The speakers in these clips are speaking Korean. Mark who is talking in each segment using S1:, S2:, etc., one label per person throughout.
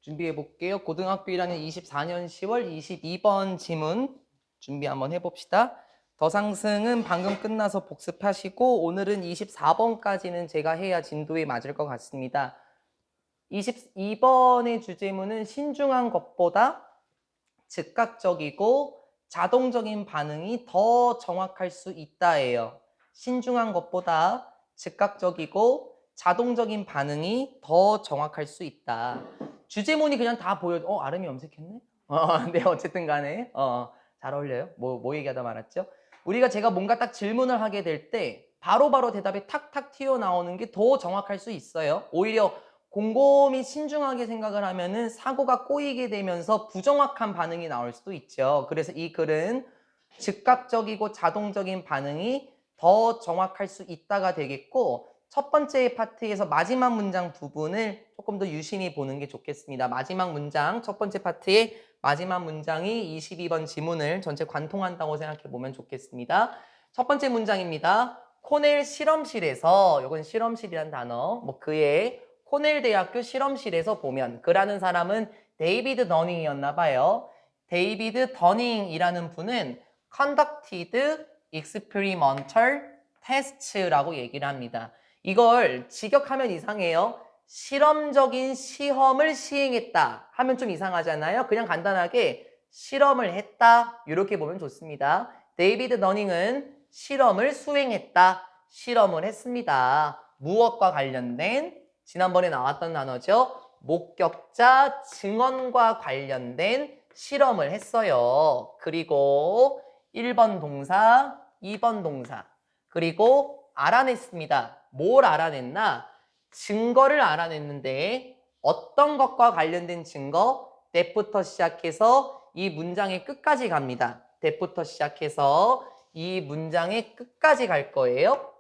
S1: 준비해 볼게요. 고등학교 1학년 24년 10월 22번 지문 준비 한번 해봅시다. 더 상승은 방금 끝나서 복습하시고 오늘은 24번까지는 제가 해야 진도에 맞을 것 같습니다. 22번의 주제문은 신중한 것보다 즉각적이고 자동적인 반응이 더 정확할 수 있다예요. 신중한 것보다 즉각적이고 자동적인 반응이 더 정확할 수 있다. 주제문이 그냥 다 보여. 아름이 염색했네? 네, 어쨌든 간에. 잘 어울려요. 뭐 얘기하다 말았죠? 제가 뭔가 딱 질문을 하게 될 때 바로바로 대답이 탁탁 튀어나오는 게 더 정확할 수 있어요. 오히려 곰곰이 신중하게 생각을 하면은 사고가 꼬이게 되면서 부정확한 반응이 나올 수도 있죠. 그래서 이 글은 즉각적이고 자동적인 반응이 더 정확할 수 있다가 되겠고, 첫 번째 파트에서 마지막 문장 부분을 조금 더 유심히 보는 게 좋겠습니다. 마지막 문장, 첫 번째 파트의 마지막 문장이 22번 지문을 전체 관통한다고 생각해 보면 좋겠습니다. 첫 번째 문장입니다. 코넬 실험실에서, 이건 실험실이라는 단어, 그의 코넬 대학교 실험실에서 보면, 그라는 사람은 데이비드 더닝이었나 봐요. 데이비드 더닝이라는 분은 conducted experimental test라고 얘기를 합니다. 이걸 직역하면 이상해요. 실험적인 시험을 시행했다 하면 좀 이상하잖아요. 그냥 간단하게 실험을 했다 이렇게 보면 좋습니다. 데이비드 더닝은 실험을 수행했다. 실험을 했습니다. 무엇과 관련된? 지난번에 나왔던 단어죠. 목격자 증언과 관련된 실험을 했어요. 그리고 1번 동사, 2번 동사, 그리고 알아냈습니다. 뭘 알아냈나? 증거를 알아냈는데 어떤 것과 관련된 증거? that부터 시작해서 이 문장의 끝까지 갑니다. that부터 시작해서 이 문장의 끝까지 갈 거예요.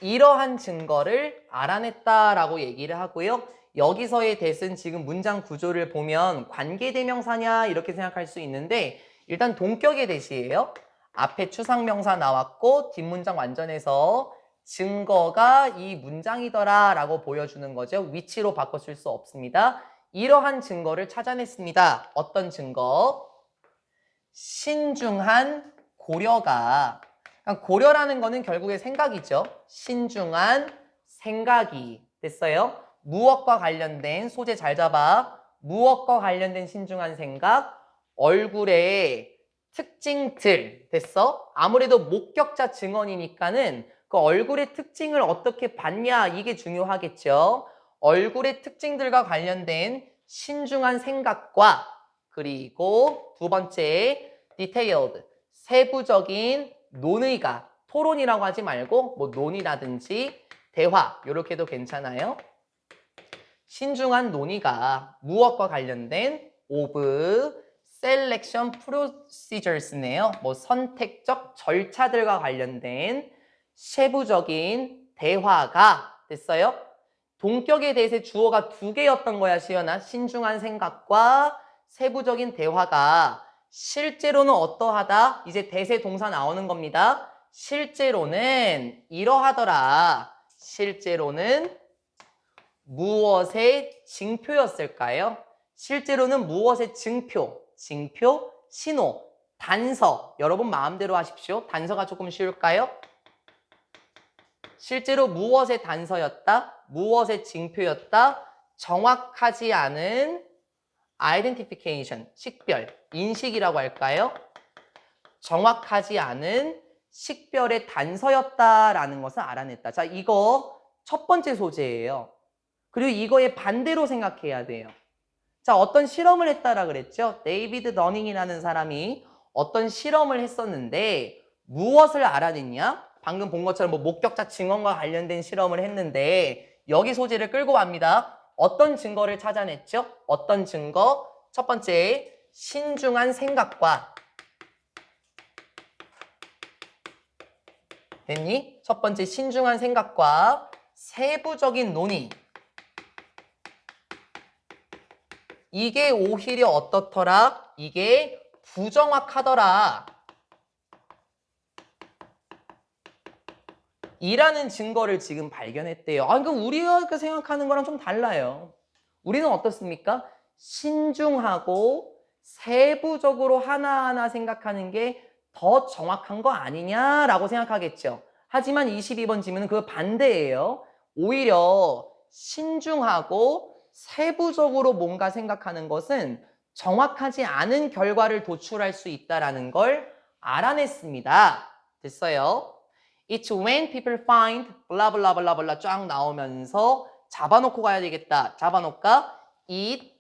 S1: 이러한 증거를 알아냈다라고 얘기를 하고요. 여기서의 that은 지금 문장 구조를 보면 관계대명사냐 이렇게 생각할 수 있는데 일단 동격의 that이에요. 앞에 추상명사 나왔고 뒷문장 완전해서 증거가 이 문장이더라 라고 보여주는 거죠. 위치로 바꿔 쓸 수 없습니다. 이러한 증거를 찾아냈습니다. 어떤 증거? 신중한 고려가, 고려라는 거는 결국에 생각이죠. 신중한 생각이 됐어요. 무엇과 관련된, 소재 잘 잡아. 무엇과 관련된 신중한 생각? 얼굴의 특징들 됐어? 아무래도 목격자 증언이니까는 그 얼굴의 특징을 어떻게 봤냐 이게 중요하겠죠. 얼굴의 특징들과 관련된 신중한 생각과 그리고 두 번째 detailed 세부적인 논의가 토론이라고 하지 말고 논의라든지 대화 이렇게도 괜찮아요. 신중한 논의가 무엇과 관련된 of selection procedures네요. 선택적 절차들과 관련된 세부적인 대화가 됐어요. 동격에 대해서 주어가 두 개였던 거야, 시연아. 신중한 생각과 세부적인 대화가 실제로는 어떠하다? 이제 대세 동사 나오는 겁니다. 실제로는 이러하더라. 실제로는 무엇의 징표였을까요? 실제로는 무엇의 징표, 신호, 단서. 여러분 마음대로 하십시오. 단서가 조금 쉬울까요? 실제로 무엇의 단서였다? 무엇의 징표였다? 정확하지 않은 identification, 식별, 인식이라고 할까요? 정확하지 않은 식별의 단서였다라는 것을 알아냈다. 자, 이거 첫 번째 소재예요. 그리고 이거의 반대로 생각해야 돼요. 자, 어떤 실험을 했다라 그랬죠? 데이비드 더닝이라는 사람이 어떤 실험을 했었는데 무엇을 알아냈냐? 방금 본 것처럼 목격자 증언과 관련된 실험을 했는데 여기 소재를 끌고 갑니다. 어떤 증거를 찾아냈죠? 어떤 증거? 첫 번째, 신중한 생각과 됐니? 첫 번째, 신중한 생각과 세부적인 논의. 이게 오히려 어떻더라? 이게 부정확하더라. 이라는 증거를 지금 발견했대요. 그럼 우리가 생각하는 거랑 좀 달라요. 우리는 어떻습니까? 신중하고 세부적으로 하나하나 생각하는 게 더 정확한 거 아니냐라고 생각하겠죠. 하지만 22번 질문은 그 반대예요. 오히려 신중하고 세부적으로 뭔가 생각하는 것은 정확하지 않은 결과를 도출할 수 있다는 걸 알아냈습니다. 됐어요? It's when people find blah blah blah blah 쫙 나오면서 잡아놓고 가야 되겠다. 잡아놓을까? It,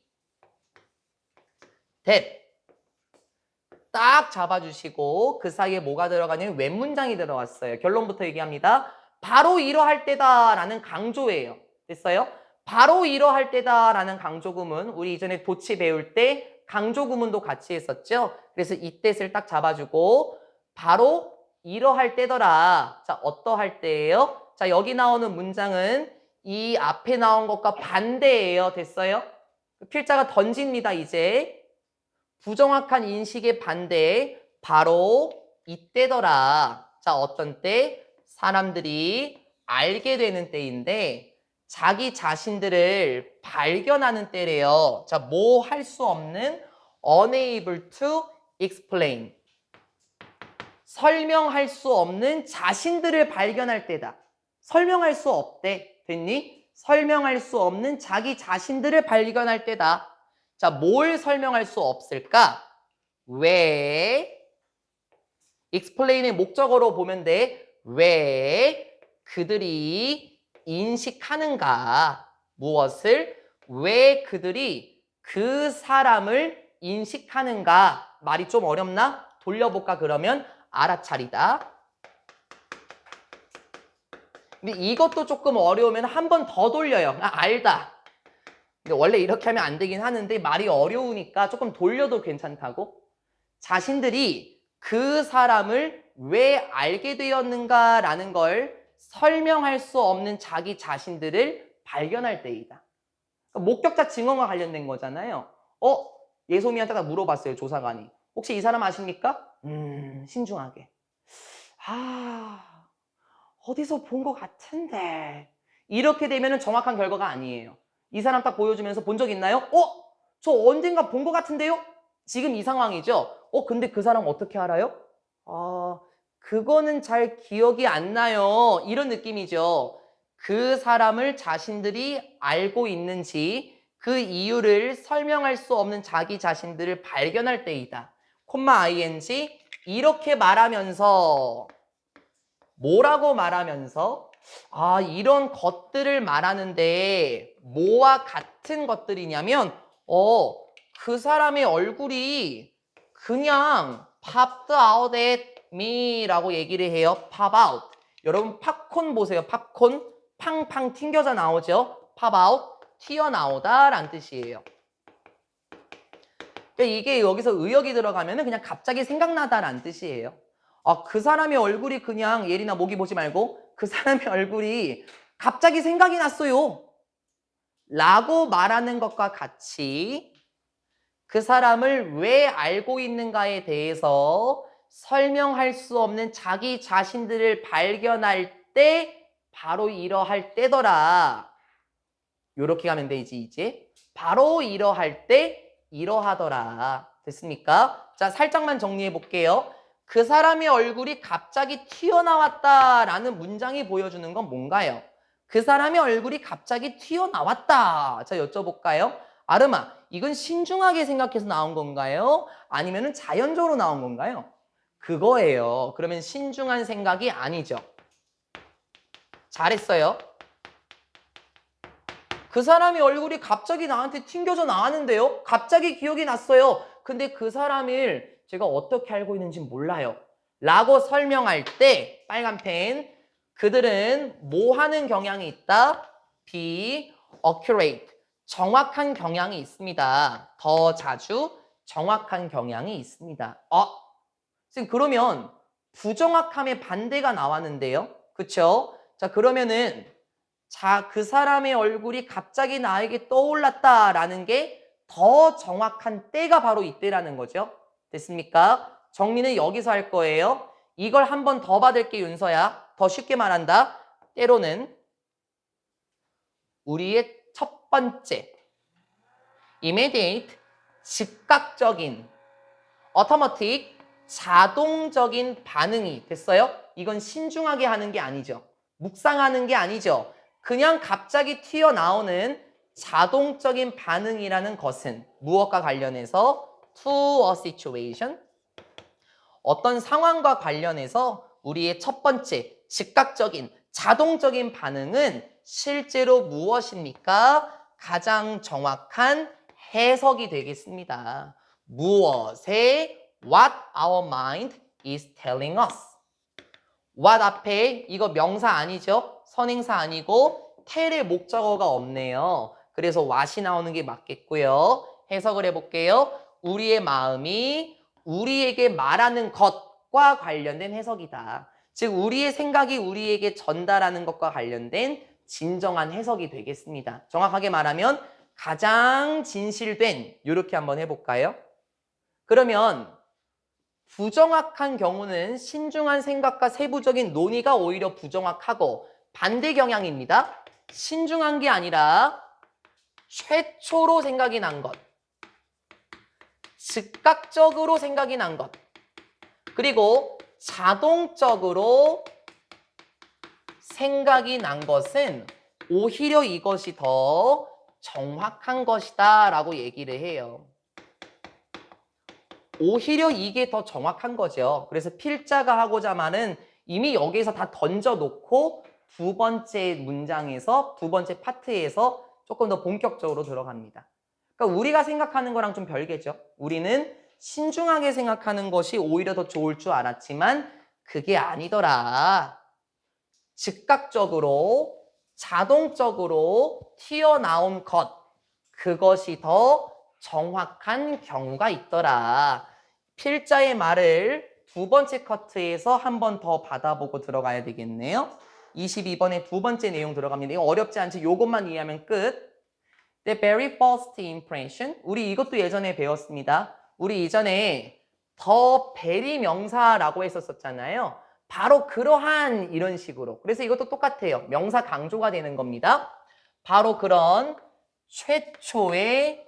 S1: that. 딱 잡아주시고 그 사이에 뭐가 들어가냐면 웬 문장이 들어왔어요. 결론부터 얘기합니다. 바로 이러할 때다라는 강조예요. 됐어요? 바로 이러할 때다라는 강조구문 우리 이전에 도치 배울 때 강조구문도 같이 했었죠. 그래서 이 뜻을 딱 잡아주고 바로 이러할 때더라. 자, 어떠할 때예요? 자, 여기 나오는 문장은 이 앞에 나온 것과 반대예요. 됐어요? 필자가 던집니다. 이제. 부정확한 인식의 반대에 바로 이때더라. 자, 어떤 때? 사람들이 알게 되는 때인데 자기 자신들을 발견하는 때래요. 자, 뭐 할 수 없는 unable to explain. 설명할 수 없는 자신들을 발견할 때다. 설명할 수 없대. 됐니? 설명할 수 없는 자기 자신들을 발견할 때다. 자, 뭘 설명할 수 없을까? 왜? explain의 목적어로 보면 돼. 왜 그들이 인식하는가? 무엇을? 왜 그들이 그 사람을 인식하는가? 말이 좀 어렵나? 돌려볼까 그러면 알아차리다. 근데 이것도 조금 어려우면 한 번 더 돌려요. 알다. 근데 원래 이렇게 하면 안 되긴 하는데 말이 어려우니까 조금 돌려도 괜찮다고. 자신들이 그 사람을 왜 알게 되었는가라는 걸 설명할 수 없는 자기 자신들을 발견할 때이다. 그러니까 목격자 증언과 관련된 거잖아요. 예소미한테 다 물어봤어요. 조사관이. 혹시 이 사람 아십니까? 신중하게. 어디서 본 것 같은데. 이렇게 되면 정확한 결과가 아니에요. 이 사람 딱 보여주면서 본 적 있나요? 저 언젠가 본 것 같은데요? 지금 이 상황이죠? 근데 그 사람 어떻게 알아요? 그거는 잘 기억이 안 나요. 이런 느낌이죠. 그 사람을 자신들이 알고 있는지 그 이유를 설명할 수 없는 자기 자신들을 발견할 때이다. 콤마 ing 이렇게 말하면서 뭐라고 말하면서 이런 것들을 말하는데 뭐와 같은 것들이냐면 그 사람의 얼굴이 그냥 popped out at me 라고 얘기를 해요. pop out. 여러분 팝콘 보세요. 팝콘 팡팡 튕겨져 나오죠. pop out 튀어나오다 라는 뜻이에요. 그러니까 이게 여기서 의역이 들어가면 그냥 갑자기 생각나다 라는 뜻이에요. 그 사람의 얼굴이 그냥 예린아 모기 보지 말고 그 사람의 얼굴이 갑자기 생각이 났어요. 라고 말하는 것과 같이 그 사람을 왜 알고 있는가에 대해서 설명할 수 없는 자기 자신들을 발견할 때 바로 이러할 때더라. 요렇게 가면 되지 이제. 바로 이러할 때 이러하더라. 됐습니까? 자, 살짝만 정리해 볼게요. 그 사람의 얼굴이 갑자기 튀어나왔다라는 문장이 보여주는 건 뭔가요? 그 사람의 얼굴이 갑자기 튀어나왔다. 자, 여쭤볼까요? 아름아, 이건 신중하게 생각해서 나온 건가요? 아니면 자연적으로 나온 건가요? 그거예요. 그러면 신중한 생각이 아니죠. 잘했어요. 그 사람의 얼굴이 갑자기 나한테 튕겨져 나왔는데요. 갑자기 기억이 났어요. 근데 그 사람을 제가 어떻게 알고 있는지 몰라요. 라고 설명할 때 빨간 펜 그들은 뭐 하는 경향이 있다? be accurate. 정확한 경향이 있습니다. 더 자주 정확한 경향이 있습니다. 선생님 그러면 부정확함의 반대가 나왔는데요. 그쵸? 자 그러면은 그 사람의 얼굴이 갑자기 나에게 떠올랐다라는 게 더 정확한 때가 바로 이때라는 거죠. 됐습니까? 정리는 여기서 할 거예요. 이걸 한 번 더 받을게 윤서야. 더 쉽게 말한다. 때로는 우리의 첫 번째 immediate, 즉각적인, automatic, 자동적인 반응이 됐어요? 이건 신중하게 하는 게 아니죠. 묵상하는 게 아니죠. 그냥 갑자기 튀어나오는 자동적인 반응이라는 것은 무엇과 관련해서 to a situation, 어떤 상황과 관련해서 우리의 첫 번째 즉각적인 자동적인 반응은 실제로 무엇입니까? 가장 정확한 해석이 되겠습니다. 무엇에 what our mind is telling us. what 앞에 이거 명사 아니죠? 선행사 아니고 tell의 목적어가 없네요. 그래서 what이 나오는 게 맞겠고요. 해석을 해볼게요. 우리의 마음이 우리에게 말하는 것과 관련된 해석이다. 즉 우리의 생각이 우리에게 전달하는 것과 관련된 진정한 해석이 되겠습니다. 정확하게 말하면 가장 진실된, 이렇게 한번 해볼까요? 그러면 부정확한 경우는 신중한 생각과 세부적인 논의가 오히려 부정확하고 반대 경향입니다. 신중한 게 아니라 최초로 생각이 난 것, 즉각적으로 생각이 난 것, 그리고 자동적으로 생각이 난 것은 오히려 이것이 더 정확한 것이다 라고 얘기를 해요. 오히려 이게 더 정확한 거죠. 그래서 필자가 하고자 말은 이미 여기에서 다 던져놓고 두 번째 문장에서, 두 번째 파트에서 조금 더 본격적으로 들어갑니다. 그러니까 우리가 생각하는 거랑 좀 별개죠. 우리는 신중하게 생각하는 것이 오히려 더 좋을 줄 알았지만 그게 아니더라. 즉각적으로, 자동적으로 튀어나온 것, 그것이 더 정확한 경우가 있더라. 필자의 말을 두 번째 커트에서 한 번 더 받아보고 들어가야 되겠네요. 22번에 두 번째 내용 들어갑니다. 이거 어렵지 않지? 이것만 이해하면 끝. The very first impression. 우리 이것도 예전에 배웠습니다. 우리 이전에 the very 명사라고 했었잖아요. 바로 그러한 이런 식으로. 그래서 이것도 똑같아요. 명사 강조가 되는 겁니다. 바로 그런 최초의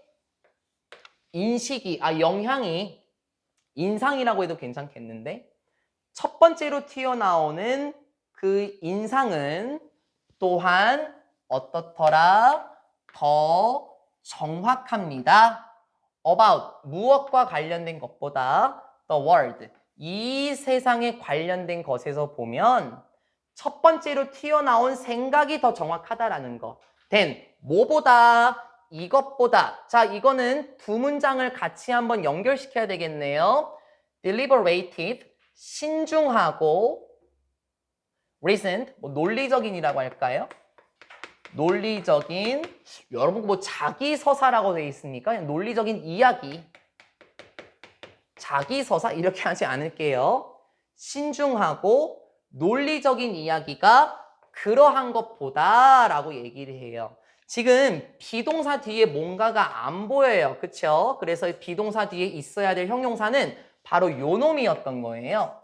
S1: 인식이, 영향이, 인상이라고 해도 괜찮겠는데 첫 번째로 튀어나오는 그 인상은 또한 어떻더라? 더 정확합니다. about, 무엇과 관련된 것보다 the world, 이 세상에 관련된 것에서 보면 첫 번째로 튀어나온 생각이 더 정확하다라는 거. then, 뭐보다? 이것보다. 자, 이거는 두 문장을 같이 한번 연결시켜야 되겠네요. deliberated, 신중하고 reasoned, 논리적인이라고 할까요? 논리적인, 여러분 뭐 자기서사라고 되어 있습니까? 그냥 논리적인 이야기. 자기서사 이렇게 하지 않을게요. 신중하고 논리적인 이야기가 그러한 것보다 라고 얘기를 해요. 지금 비동사 뒤에 뭔가가 안 보여요. 그쵸? 그래서 비동사 뒤에 있어야 될 형용사는 바로 요 놈이었던 거예요.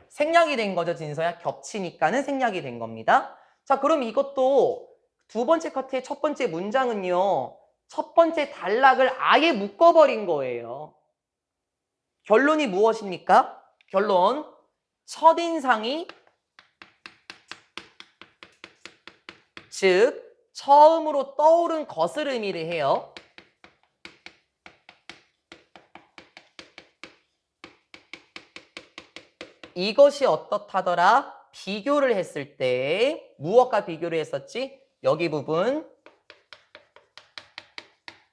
S1: 생략이 된 거죠, 진서야. 겹치니까는 생략이 된 겁니다. 자, 그럼 이것도 두 번째 커트의 첫 번째 문장은요. 첫 번째 단락을 아예 묶어버린 거예요. 결론이 무엇입니까? 결론, 첫인상이 즉 처음으로 떠오른 것을 의미를 해요. 이것이 어떻다더라? 비교를 했을 때 무엇과 비교를 했었지? 여기 부분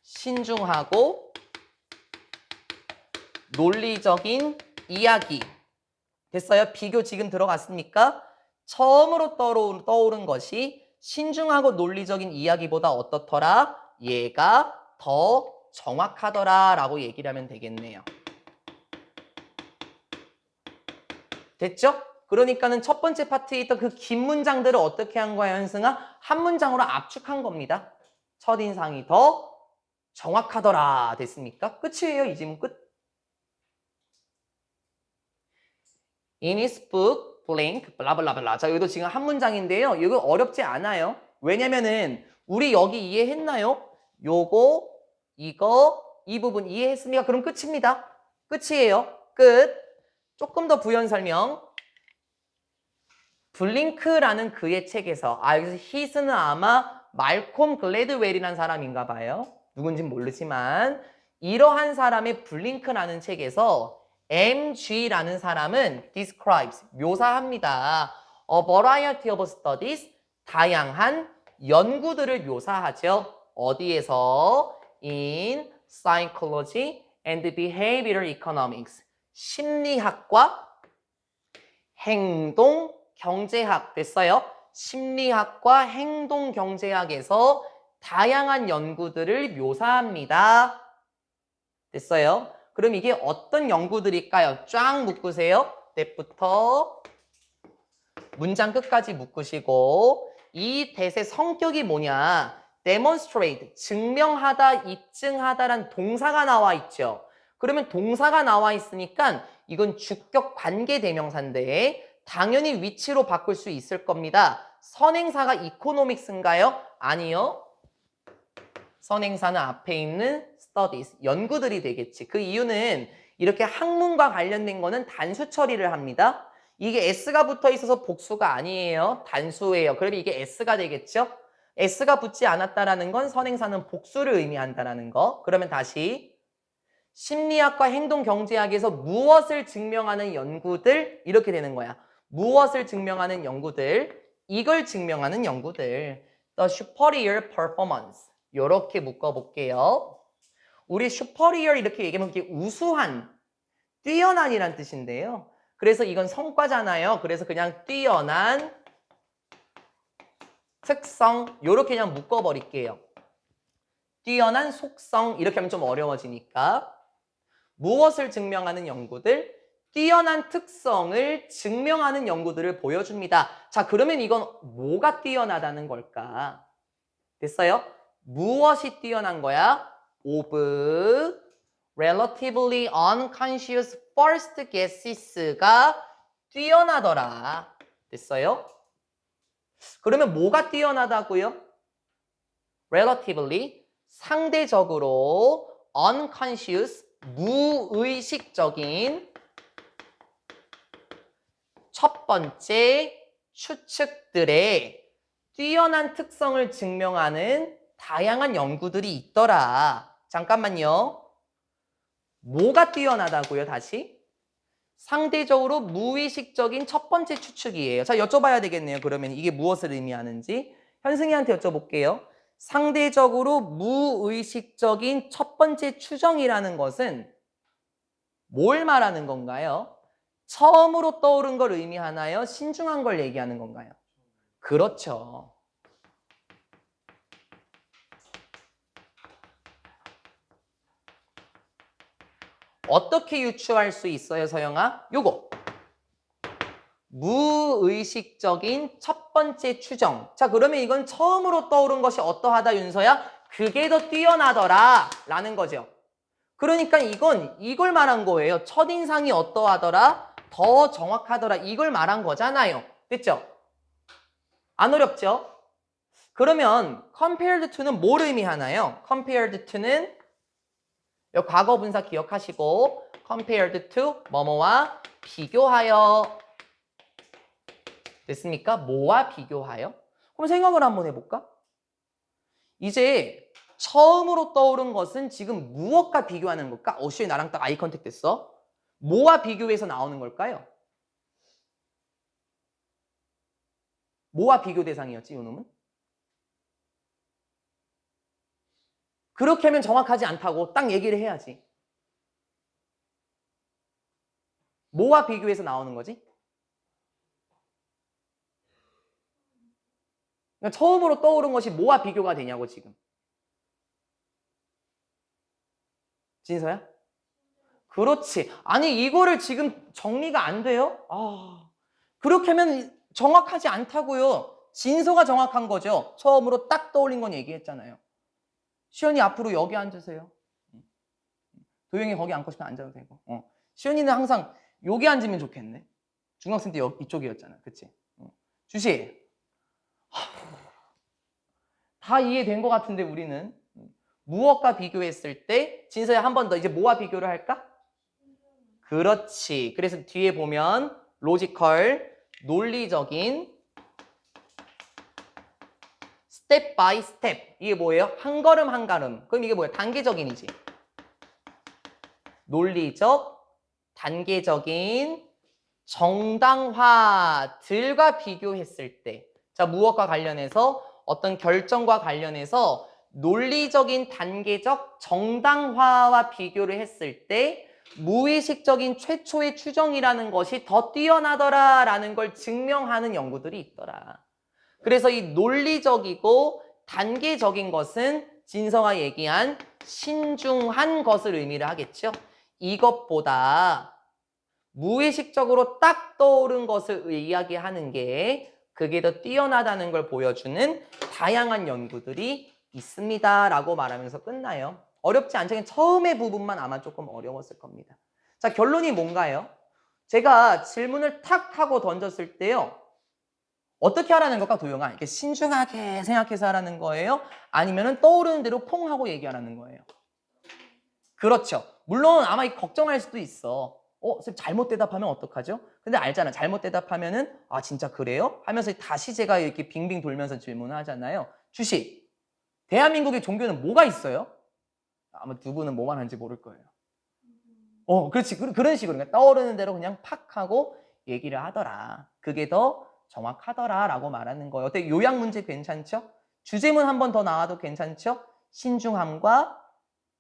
S1: 신중하고 논리적인 이야기 됐어요? 비교 지금 들어갔습니까? 처음으로 떠오른 것이 신중하고 논리적인 이야기보다 어떻더라? 얘가 더 정확하더라 라고 얘기를 하면 되겠네요. 됐죠? 그러니까는 첫 번째 파트에 있던 그 긴 문장들을 어떻게 한 거야, 현승아? 한 문장으로 압축한 겁니다. 첫인상이 더 정확하더라 됐습니까? 끝이에요. 이 지문 끝. In his book, blank, 블라블라블라. 자, 여기도 지금 한 문장인데요. 이거 어렵지 않아요. 왜냐면은 우리 여기 이해했나요? 요거, 이거, 이 부분 이해했습니까? 그럼 끝입니다. 끝이에요. 끝. 조금 더 부연 설명. 블링크라는 그의 책에서 여기서 히스는 아마 말콤 글래드웰이라는 사람인가 봐요. 누군진 모르지만 이러한 사람의 블링크라는 책에서 MG라는 사람은 describes, 묘사합니다. A variety of studies, 다양한 연구들을 묘사하죠. 어디에서? In psychology and behavioral economics, 심리학과 행동 경제학 됐어요? 심리학과 행동 경제학에서 다양한 연구들을 묘사합니다. 됐어요? 그럼 이게 어떤 연구들일까요? 쫙 묶으세요. that부터 문장 끝까지 묶으시고 이 that의 성격이 뭐냐? demonstrate, 증명하다, 입증하다란 동사가 나와 있죠. 그러면 동사가 나와 있으니까 이건 주격 관계 대명사인데 당연히 위치로 바꿀 수 있을 겁니다. 선행사가 economics인가요? 아니요. 선행사는 앞에 있는 studies, 연구들이 되겠지. 그 이유는 이렇게 학문과 관련된 거는 단수 처리를 합니다. 이게 s가 붙어 있어서 복수가 아니에요. 단수예요. 그러면 이게 s가 되겠죠? s가 붙지 않았다라는 건 선행사는 복수를 의미한다라는 거. 그러면 다시 심리학과 행동경제학에서 무엇을 증명하는 연구들 이렇게 되는 거야. 무엇을 증명하는 연구들, 이걸 증명하는 연구들. The superior performance. 이렇게 묶어볼게요. 우리 superior 이렇게 얘기하면 이게 우수한, 뛰어난이란 뜻인데요. 그래서 이건 성과잖아요. 그래서 그냥 뛰어난 특성 이렇게 그냥 묶어버릴게요. 뛰어난 속성 이렇게 하면 좀 어려워지니까 무엇을 증명하는 연구들? 뛰어난 특성을 증명하는 연구들을 보여줍니다. 자, 그러면 이건 뭐가 뛰어나다는 걸까? 됐어요? 무엇이 뛰어난 거야? Of relatively unconscious first guesses가 뛰어나더라. 됐어요? 그러면 뭐가 뛰어나다고요? Relatively, 상대적으로 unconscious, 무의식적인 첫 번째 추측들의 뛰어난 특성을 증명하는 다양한 연구들이 있더라. 잠깐만요. 뭐가 뛰어나다고요, 다시? 상대적으로 무의식적인 첫 번째 추측이에요. 자, 여쭤봐야 되겠네요. 그러면 이게 무엇을 의미하는지. 현승이한테 여쭤볼게요. 상대적으로 무의식적인 첫 번째 추정이라는 것은 뭘 말하는 건가요? 처음으로 떠오른 걸 의미하나요? 신중한 걸 얘기하는 건가요? 그렇죠. 어떻게 유추할 수 있어요, 서영아? 요거. 무의식적인 첫 번째 추정. 자, 그러면 이건 처음으로 떠오른 것이 어떠하다, 윤서야? 그게 더 뛰어나더라 라는 거죠. 그러니까 이건 이걸 말한 거예요. 첫인상이 어떠하더라? 더 정확하더라. 이걸 말한 거잖아요. 됐죠? 안 어렵죠? 그러면 compared to는 뭘 의미하나요? compared to는 과거 분사 기억하시고 compared to 뭐뭐와 비교하여. 됐습니까? 뭐와 비교하여? 그럼 생각을 한번 해볼까? 이제 처음으로 떠오른 것은 지금 무엇과 비교하는 걸까? 시우이 나랑 딱 아이 컨택 됐어. 뭐와 비교해서 나오는 걸까요? 뭐와 비교 대상이었지, 요놈은? 그렇게 하면 정확하지 않다고 딱 얘기를 해야지. 뭐와 비교해서 나오는 거지? 그러니까 처음으로 떠오른 것이 뭐와 비교가 되냐고 지금. 진서야? 그렇지. 아니 이거를 지금 정리가 안 돼요? 그렇게 하면 정확하지 않다고요. 진서가 정확한 거죠. 처음으로 딱 떠올린 건 얘기했잖아요. 시연이 앞으로 여기 앉으세요. 도영이 거기 앉고 싶으면 앉아도 되고. 시연이는 항상 여기 앉으면 좋겠네. 중학생 때 이쪽이었잖아. 그치? 주시. 다 이해된 것 같은데 우리는. 무엇과 비교했을 때 진서야 한 번 더 이제 뭐와 비교를 할까? 그렇지. 그래서 뒤에 보면 로지컬, 논리적인 스텝 바이 스텝. 이게 뭐예요? 한 걸음 한 걸음. 그럼 이게 뭐예요? 단계적인이지. 논리적, 단계적인 정당화들과 비교했을 때, 자, 무엇과 관련해서 어떤 결정과 관련해서 논리적인 단계적 정당화와 비교를 했을 때 무의식적인 최초의 추정이라는 것이 더 뛰어나더라라는 걸 증명하는 연구들이 있더라. 그래서 이 논리적이고 단계적인 것은 진서가 얘기한 신중한 것을 의미를 하겠죠. 이것보다 무의식적으로 딱 떠오른 것을 이야기하는 게 그게 더 뛰어나다는 걸 보여주는 다양한 연구들이 있습니다 라고 말하면서 끝나요. 어렵지 않죠? 그냥 처음의 부분만 아마 조금 어려웠을 겁니다. 자, 결론이 뭔가요? 제가 질문을 탁 하고 던졌을 때요, 어떻게 하라는 걸까, 도영아? 이렇게 신중하게 생각해서 하라는 거예요? 아니면은 떠오르는 대로 퐁 하고 얘기하라는 거예요? 그렇죠. 물론 아마 걱정할 수도 있어. 선생님 잘못 대답하면 어떡하죠? 근데 알잖아. 잘못 대답하면은 아 진짜 그래요? 하면서 다시 제가 이렇게 빙빙 돌면서 질문을 하잖아요. 주식, 대한민국의 종교는 뭐가 있어요? 아마 두 분은 뭐만 하는지 모를 거예요. 그렇지. 그런 식으로 그러니까 떠오르는 대로 그냥 팍 하고 얘기를 하더라. 그게 더 정확하더라 라고 말하는 거예요. 어때? 요약 문제 괜찮죠? 주제문 한 번 더 나와도 괜찮죠? 신중함과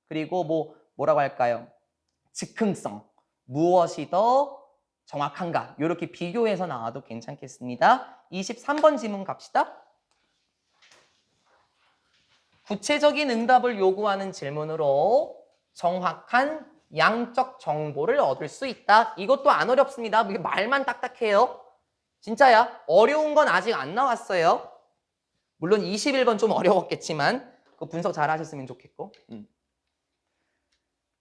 S1: 그리고 뭐라고 할까요? 즉흥성, 무엇이 더 정확한가? 이렇게 비교해서 나와도 괜찮겠습니다. 23번 지문 갑시다. 구체적인 응답을 요구하는 질문으로 정확한 양적 정보를 얻을 수 있다. 이것도 안 어렵습니다. 말만 딱딱해요. 진짜야. 어려운 건 아직 안 나왔어요. 물론 21번 좀 어려웠겠지만 그 분석 잘 하셨으면 좋겠고.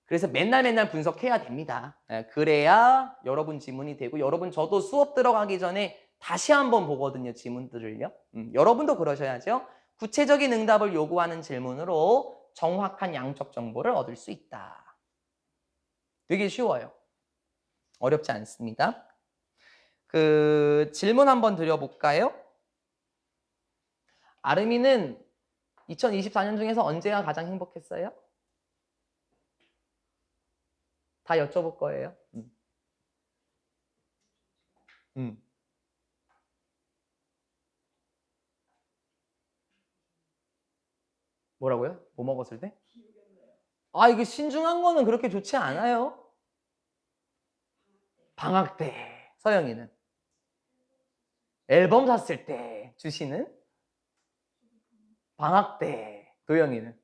S1: 그래서 맨날 분석해야 됩니다. 그래야 여러분 지문이 되고, 여러분 저도 수업 들어가기 전에 다시 한번 보거든요, 지문들을요. 여러분도 그러셔야죠. 구체적인 응답을 요구하는 질문으로 정확한 양적 정보를 얻을 수 있다. 되게 쉬워요. 어렵지 않습니다. 질문 한번 드려볼까요? 아름이는 2024년 중에서 언제가 가장 행복했어요? 다 여쭤볼 거예요. 뭐라고요? 뭐 먹었을 때? 이게 신중한 거는 그렇게 좋지 않아요. 방학 때. 서영이는? 앨범 샀을 때. 주시는? 방학 때. 도영이는?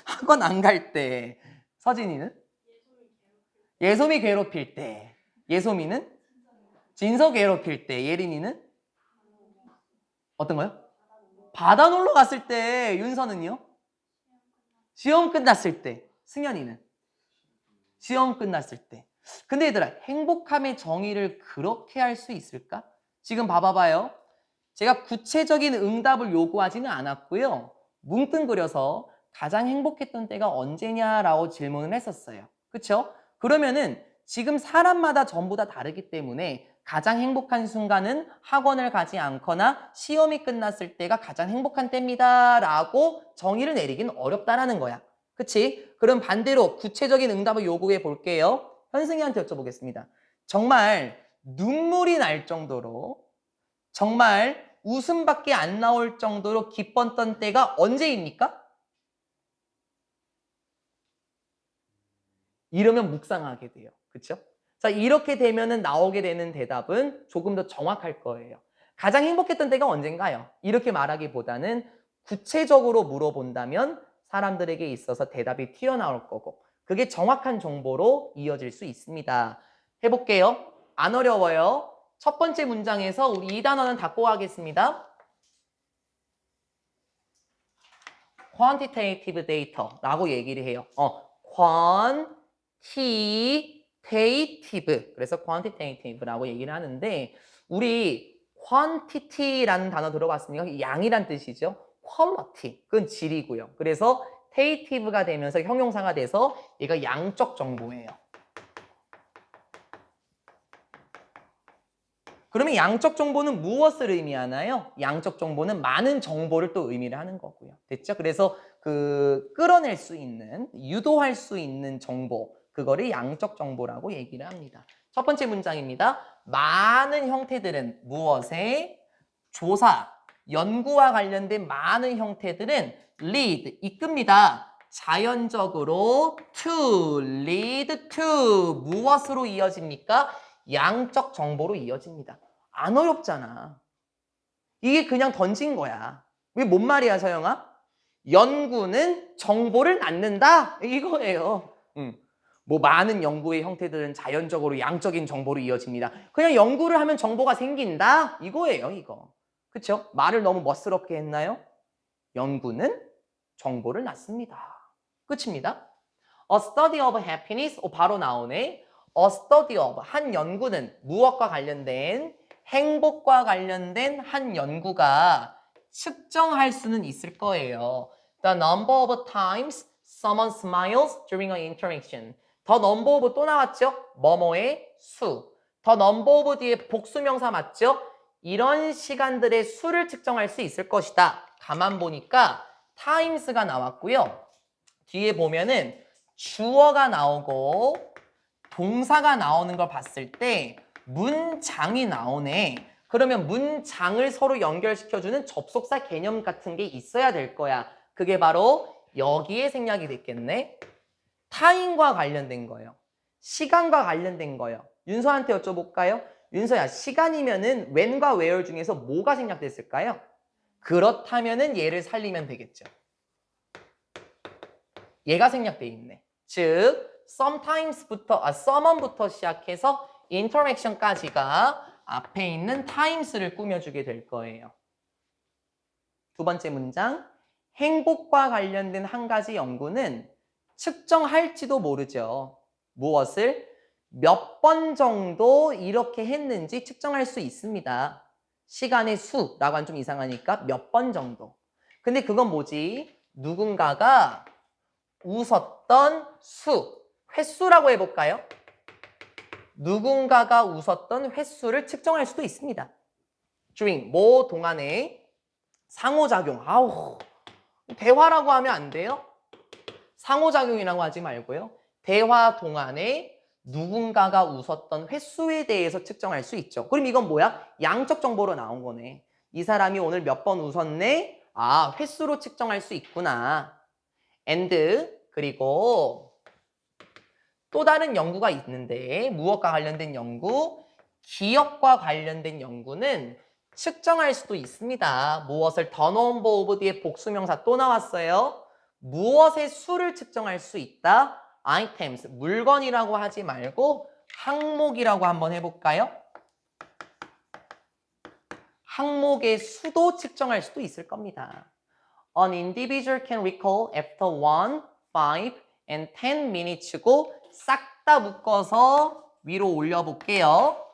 S1: 학원 안 갈 때. 서진이는? 예솜이 괴롭힐 때. 예솜이는? 진서 괴롭힐 때. 예린이는? 어떤 거요? 바다 놀러 갔을 때. 윤서는요? 시험 끝났을 때. 승현이는? 시험 끝났을 때. 근데 얘들아, 행복함의 정의를 그렇게 할 수 있을까? 지금 봐봐요. 제가 구체적인 응답을 요구하지는 않았고요. 뭉뚱그려서 가장 행복했던 때가 언제냐라고 질문을 했었어요. 그렇죠? 그러면은 지금 사람마다 전부 다 다르기 때문에 가장 행복한 순간은 학원을 가지 않거나 시험이 끝났을 때가 가장 행복한 때입니다 라고 정의를 내리긴 어렵다라는 거야. 그치? 그럼 반대로 구체적인 응답을 요구해 볼게요. 현승이한테 여쭤보겠습니다. 정말 눈물이 날 정도로, 정말 웃음밖에 안 나올 정도로 기뻤던 때가 언제입니까? 이러면 묵상하게 돼요. 그렇죠? 자, 이렇게 되면은 나오게 되는 대답은 조금 더 정확할 거예요. 가장 행복했던 때가 언젠가요? 이렇게 말하기보다는 구체적으로 물어본다면 사람들에게 있어서 대답이 튀어나올 거고, 그게 정확한 정보로 이어질 수 있습니다. 해볼게요. 안 어려워요. 첫 번째 문장에서 우리 이 단어는 닫고 가겠습니다. quantitative data라고 얘기를 해요. quantitative. 그래서 quantitative라고 얘기를 하는데, 우리 quantity라는 단어 들어봤습니까? 양이란 뜻이죠. quality. 그건 질이고요. 그래서 dative가 되면서 형용사가 돼서 얘가 양적 정보예요. 그러면 양적 정보는 무엇을 의미하나요? 양적 정보는 많은 정보를 또 의미를 하는 거고요. 됐죠? 그래서 끌어낼 수 있는, 유도할 수 있는 정보, 그거를 양적 정보라고 얘기를 합니다. 첫 번째 문장입니다. 많은 형태들은 무엇에? 조사, 연구와 관련된 많은 형태들은 lead, 이끕니다. 자연적으로 to, lead to, 무엇으로 이어집니까? 양적 정보로 이어집니다. 안 어렵잖아. 이게 그냥 던진 거야. 왜 뭔 말이야, 서영아? 연구는 정보를 낳는다? 이거예요. 뭐 많은 연구의 형태들은 자연적으로 양적인 정보로 이어집니다. 그냥 연구를 하면 정보가 생긴다? 이거예요, 이거. 그쵸? 말을 너무 멋스럽게 했나요? 연구는 정보를 낳습니다. 끝입니다. A study of happiness, 바로 나오네. A study of, 한 연구는 무엇과 관련된, 행복과 관련된 한 연구가 측정할 수는 있을 거예요. The number of times someone smiles during an interaction. The number of 또 나왔죠? 뭐뭐의 수. The number of 뒤에 복수명사 맞죠? 이런 시간들의 수를 측정할 수 있을 것이다. 가만 보니까 times가 나왔고요. 뒤에 보면은 주어가 나오고 동사가 나오는 걸 봤을 때 문장이 나오네. 그러면 문장을 서로 연결시켜주는 접속사 개념 같은 게 있어야 될 거야. 그게 바로 여기에 생략이 됐겠네. 타임과 관련된 거예요. 시간과 관련된 거예요. 윤서한테 여쭤볼까요? 윤서야, 시간이면은 when과 where 중에서 뭐가 생략됐을까요? 그렇다면은 얘를 살리면 되겠죠. 얘가 생략돼 있네. 즉, sometimes부터, someone부터 시작해서 interaction까지가 앞에 있는 times를 꾸며주게 될 거예요. 두 번째 문장, 행복과 관련된 한 가지 연구는 측정할지도 모르죠. 무엇을? 몇 번 정도 이렇게 했는지 측정할 수 있습니다. 시간의 수라고 하면 좀 이상하니까 몇 번 정도. 근데 그건 뭐지? 누군가가 웃었던 수, 횟수라고 해볼까요? 누군가가 웃었던 횟수를 측정할 수도 있습니다. during, 뭐 동안에 상호작용, 아우 대화라고 하면 안 돼요? 상호작용이라고 하지 말고요. 대화 동안에 누군가가 웃었던 횟수에 대해서 측정할 수 있죠. 그럼 이건 뭐야? 양적 정보로 나온 거네. 이 사람이 오늘 몇 번 웃었네? 아, 횟수로 측정할 수 있구나. and, 그리고 또 다른 연구가 있는데 무엇과 관련된 연구? 기억과 관련된 연구는 측정할 수도 있습니다. 무엇을 더 number of 뒤에 복수명사 또 나왔어요. 무엇의 수를 측정할 수 있다? items, 물건이라고 하지 말고 항목이라고 한번 해볼까요? 항목의 수도 측정할 수도 있을 겁니다. An individual can recall after 1, 5, and 10 minutes고 싹 다 묶어서 위로 올려볼게요.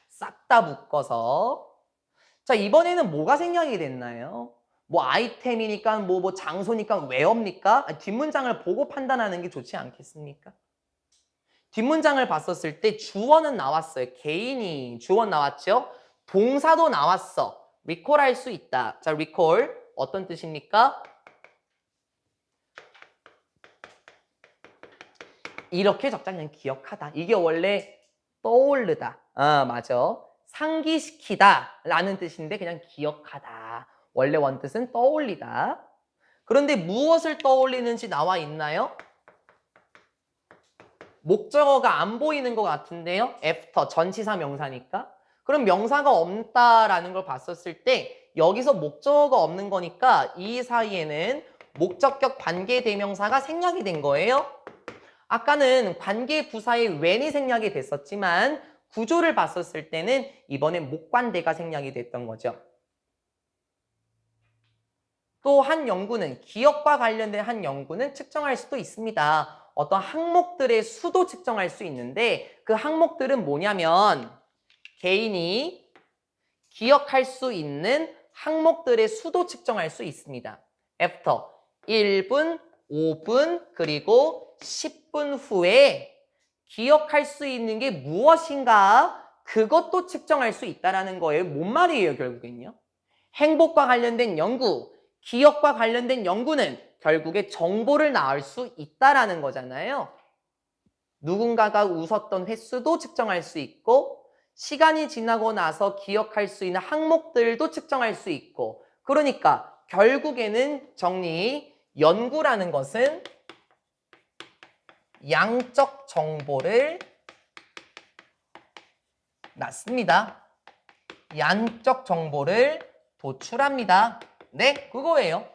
S1: 싹 다 묶어서. 자, 이번에는 뭐가 생략이 됐나요? 뭐 아이템이니까 뭐 장소니까 where입니까? 뒷문장을 보고 판단하는 게 좋지 않겠습니까? 뒷문장을 봤었을 때 주어는 나왔어요. 개인이 주어 나왔죠? 동사도 나왔어. recall 할 수 있다. 자, recall 어떤 뜻입니까? 이렇게 적자 그냥 기억하다. 이게 원래 떠오르다. 아, 맞아. 상기시키다 라는 뜻인데 그냥 기억하다. 원래 원뜻은 떠올리다. 그런데 무엇을 떠올리는지 나와 있나요? 목적어가 안 보이는 것 같은데요. after, 전치사 명사니까. 그럼 명사가 없다라는 걸 봤었을 때 여기서 목적어가 없는 거니까 이 사이에는 목적격 관계 대명사가 생략이 된 거예요. 아까는 관계 부사의 when이 생략이 됐었지만 구조를 봤었을 때는 이번엔 목관대가 생략이 됐던 거죠. 또 한 연구는 기억과 관련된 한 연구는 측정할 수도 있습니다. 어떤 항목들의 수도 측정할 수 있는데 그 항목들은 뭐냐면 개인이 기억할 수 있는 항목들의 수도 측정할 수 있습니다. after 1분, 5분, 그리고 10분 후에 기억할 수 있는 게 무엇인가? 그것도 측정할 수 있다는 거예요. 뭔 말이에요, 결국엔요? 행복과 관련된 연구, 기억과 관련된 연구는 결국에 정보를 낳을 수 있다라는 거잖아요. 누군가가 웃었던 횟수도 측정할 수 있고 시간이 지나고 나서 기억할 수 있는 항목들도 측정할 수 있고 그러니까 결국에는 정리, 연구라는 것은 양적 정보를 낳습니다. 양적 정보를 도출합니다. 네, 그거예요.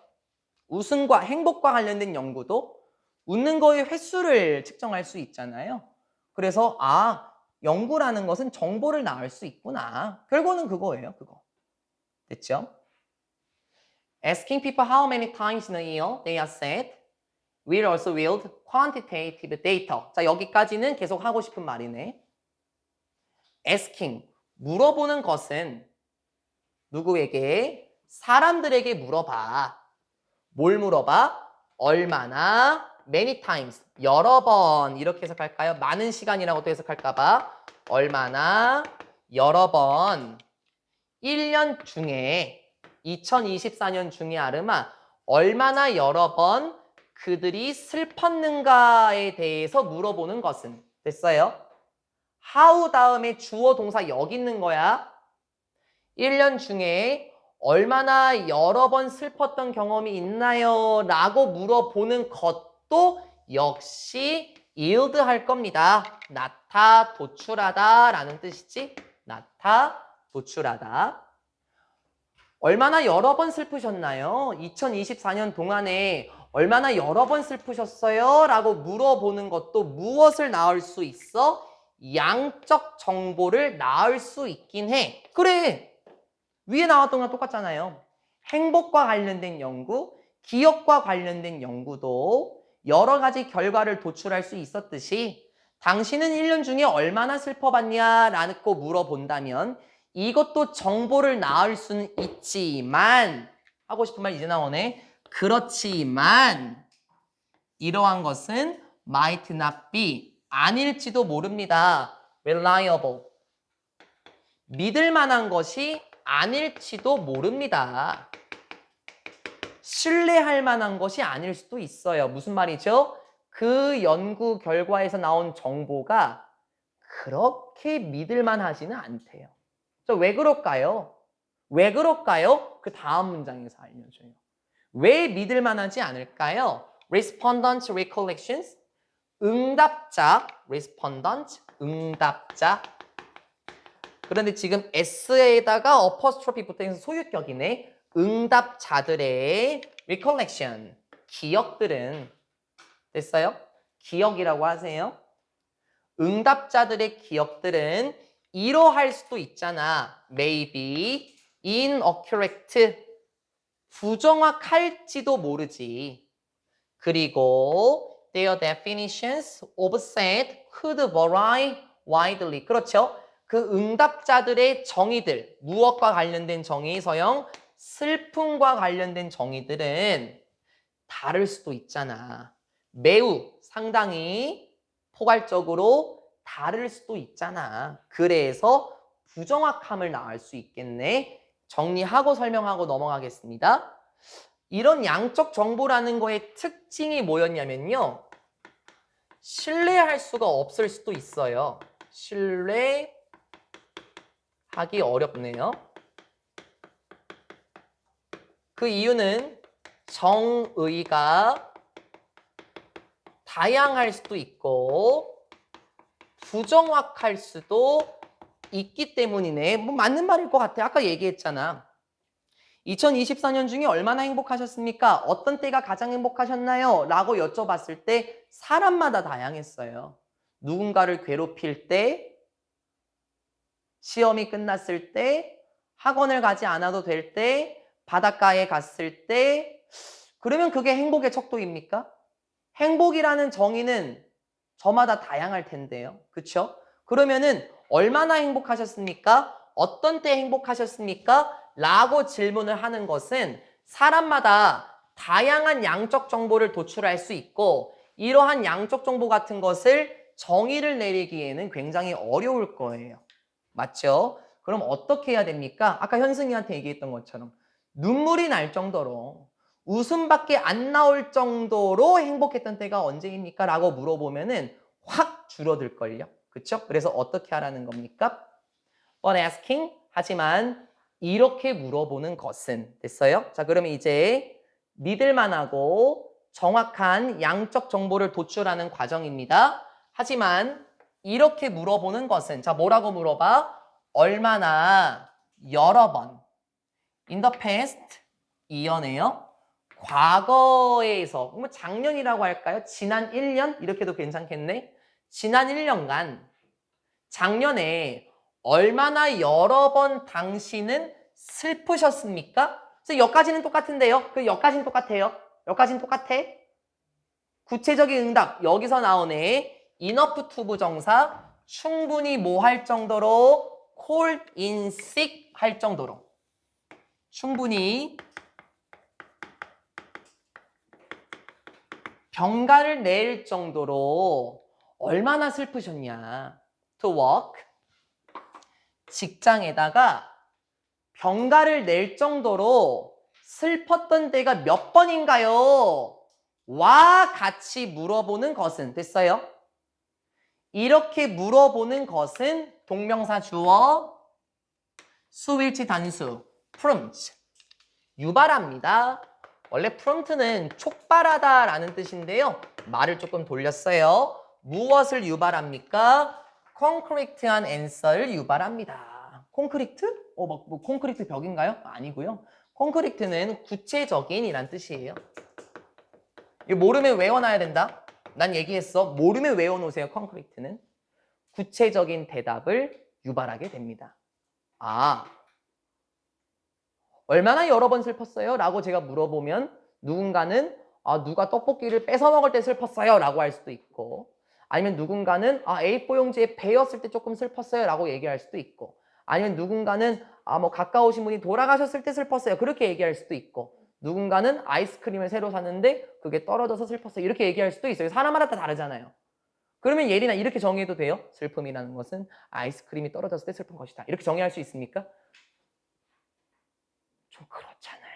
S1: 웃음과 행복과 관련된 연구도 웃는 거의 횟수를 측정할 수 있잖아요. 그래서 연구라는 것은 정보를 낳을 수 있구나. 결과는 그거예요. 그거. 됐죠? Asking people how many times in a year they are sad will also wield quantitative data. 자, 여기까지는 계속 하고 싶은 말이네. Asking, 물어보는 것은 누구에게? 사람들에게 물어봐. 뭘 물어봐? 얼마나? Many times. 여러 번. 이렇게 해석할까요? 많은 시간이라고 또 해석할까봐. 얼마나? 여러 번. 1년 중에 2024년 중에 아르마 얼마나 여러 번 그들이 슬펐는가에 대해서 물어보는 것은 됐어요? how 다음에 주어 동사 여기 있는 거야. 1년 중에 얼마나 여러 번 슬펐던 경험이 있나요? 라고 물어보는 것도 역시 yield 할 겁니다. 나타, 도출하다 라는 뜻이지. 나타, 도출하다. 얼마나 여러 번 슬프셨나요? 2024년 동안에 얼마나 여러 번 슬프셨어요? 라고 물어보는 것도 무엇을 낳을 수 있어? 양적 정보를 낳을 수 있긴 해. 그래. 위에 나왔던 거랑 똑같잖아요. 행복과 관련된 연구, 기억과 관련된 연구도 여러 가지 결과를 도출할 수 있었듯이 당신은 1년 중에 얼마나 슬퍼봤냐? 라고 물어본다면 이것도 정보를 낳을 수는 있지만 하고 싶은 말 이제 나오네. 그렇지만 이러한 것은 might not be 아닐지도 모릅니다. reliable 믿을 만한 것이 아닐지도 모릅니다. 신뢰할 만한 것이 아닐 수도 있어요. 무슨 말이죠? 그 연구 결과에서 나온 정보가 그렇게 믿을 만하지는 않대요. 왜 그럴까요? 왜 그럴까요? 그 다음 문장에서 알려줘요. 왜 믿을 만하지 않을까요? Respondent recollections 응답자 respondent 응답자 그런데 지금 S에다가 어퍼스트로피 붙어있는 소유격이네. 응답자들의 recollection, 기억들은 됐어요? 기억이라고 하세요. 응답자들의 기억들은 이러할 수도 있잖아. Maybe inaccurate, 부정확할지도 모르지. 그리고 their definitions of sad could vary widely. 그렇죠? 그 응답자들의 정의들, 무엇과 관련된 정의, 서영, 슬픔과 관련된 정의들은 다를 수도 있잖아. 매우, 상당히 포괄적으로 다를 수도 있잖아. 그래서 부정확함을 낳을 수 있겠네. 정리하고 설명하고 넘어가겠습니다. 이런 양적 정보라는 거의 특징이 뭐였냐면요. 신뢰할 수가 없을 수도 있어요. 신뢰하기 어렵네요. 그 이유는 정의가 다양할 수도 있고 부정확할 수도 있기 때문이네. 뭐 맞는 말일 것 같아. 아까 얘기했잖아. 2024년 중에 얼마나 행복하셨습니까? 어떤 때가 가장 행복하셨나요? 라고 여쭤봤을 때 사람마다 다양했어요. 누군가를 괴롭힐 때, 시험이 끝났을 때, 학원을 가지 않아도 될 때, 바닷가에 갔을 때, 그러면 그게 행복의 척도입니까? 행복이라는 정의는 저마다 다양할 텐데요. 그렇죠? 그러면은 얼마나 행복하셨습니까? 어떤 때 행복하셨습니까? 라고 질문을 하는 것은 사람마다 다양한 양적 정보를 도출할 수 있고 이러한 양적 정보 같은 것을 정의를 내리기에는 굉장히 어려울 거예요. 맞죠? 그럼 어떻게 해야 됩니까? 아까 현승이한테 얘기했던 것처럼 눈물이 날 정도로 웃음밖에 안 나올 정도로 행복했던 때가 언제입니까? 라고 물어보면은 확 줄어들걸요. 그쵸? 그래서 어떻게 하라는 겁니까? But asking, 하지만 이렇게 물어보는 것은 됐어요? 자, 그러면 이제 믿을만하고 정확한 양적 정보를 도출하는 과정입니다. 하지만 이렇게 물어보는 것은 자, 뭐라고 물어봐? 얼마나 여러 번 in the past 이어네요. 과거에서 뭐 작년이라고 할까요? 지난 1년? 이렇게도 괜찮겠네. 지난 1년간 작년에 얼마나 여러 번 당신은 슬프셨습니까? 그래서 여기까지는 똑같은데요. 그 여기까지는 똑같아요. 여기까지는 똑같아. 구체적인 응답 여기서 나오네. enough to 부정사 충분히 뭐 할 정도로 call in sick 할 정도로 충분히 병가를 낼 정도로 얼마나 슬프셨냐. to work 직장에다가 병가를 낼 정도로 슬펐던 때가 몇 번인가요? 와 같이 물어보는 것은 됐어요? 이렇게 물어보는 것은 동명사 주어 수일치 단수 prompt 유발합니다. 원래 prompt는 촉발하다 라는 뜻인데요. 말을 조금 돌렸어요. 무엇을 유발합니까? 콘크리트한 answer를 유발합니다. 콘크리트? 뭐 콘크리트 벽인가요? 아니고요. 콘크리트는 구체적인 이란 뜻이에요. 이거 모르면 외워놔야 된다. 난 얘기했어. 모르면 외워놓으세요. 콘크리트는. 구체적인 대답을 유발하게 됩니다. 아, 얼마나 여러 번 슬펐어요? 라고 제가 물어보면 누군가는 누가 떡볶이를 뺏어 먹을 때 슬펐어요? 라고 할 수도 있고 아니면 누군가는 A4 용지에 베었을 때 조금 슬펐어요? 라고 얘기할 수도 있고 아니면 누군가는 뭐 가까우신 분이 돌아가셨을 때 슬펐어요. 그렇게 얘기할 수도 있고 누군가는 아이스크림을 새로 샀는데 그게 떨어져서 슬펐어요. 이렇게 얘기할 수도 있어요. 사람마다 다 다르잖아요. 그러면 예린아 이렇게 정의해도 돼요? 슬픔이라는 것은 아이스크림이 떨어졌을 때 슬픈 것이다. 이렇게 정의할 수 있습니까? 좀 그렇잖아요.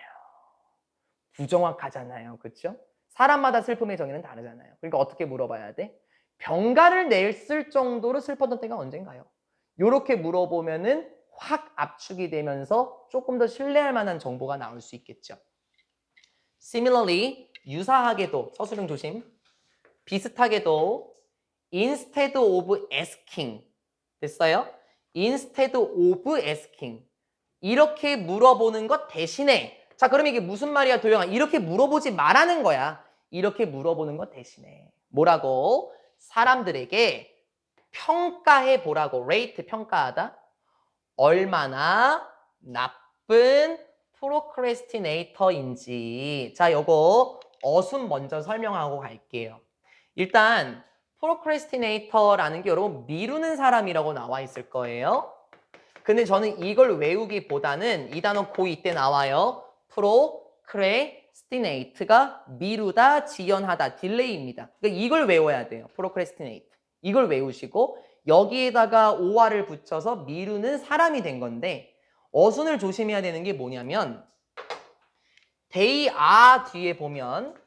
S1: 부정확하잖아요. 그렇죠? 사람마다 슬픔의 정의는 다르잖아요. 그러니까 어떻게 물어봐야 돼? 병가를 냈을 정도로 슬펐던 때가 언젠가요? 이렇게 물어보면은 확 압축이 되면서 조금 더 신뢰할 만한 정보가 나올 수 있겠죠. Similarly, 유사하게도 서술형 조심. 비슷하게도 instead of asking 됐어요? instead of asking 이렇게 물어보는 것 대신에 자 그럼 이게 무슨 말이야 도영아? 이렇게 물어보지 말라는 거야. 이렇게 물어보는 것 대신에 뭐라고? 사람들에게 평가해 보라고. rate 평가하다. 얼마나 나쁜 프로크레스티네이터인지 자 요거 어순 먼저 설명하고 갈게요. 일단 프로크레스티네이터라는 게 여러분 미루는 사람이라고 나와 있을 거예요. 근데 저는 이걸 외우기보다는 이 단어 고2 때 나와요. 프로크레스티네이트가 미루다, 지연하다, 딜레이입니다. 그러니까 이걸 외워야 돼요. 프로크레스티네이트. 이걸 외우시고 여기에다가 OR을 붙여서 미루는 사람이 된 건데 어순을 조심해야 되는 게 뭐냐면 they are 뒤에 보면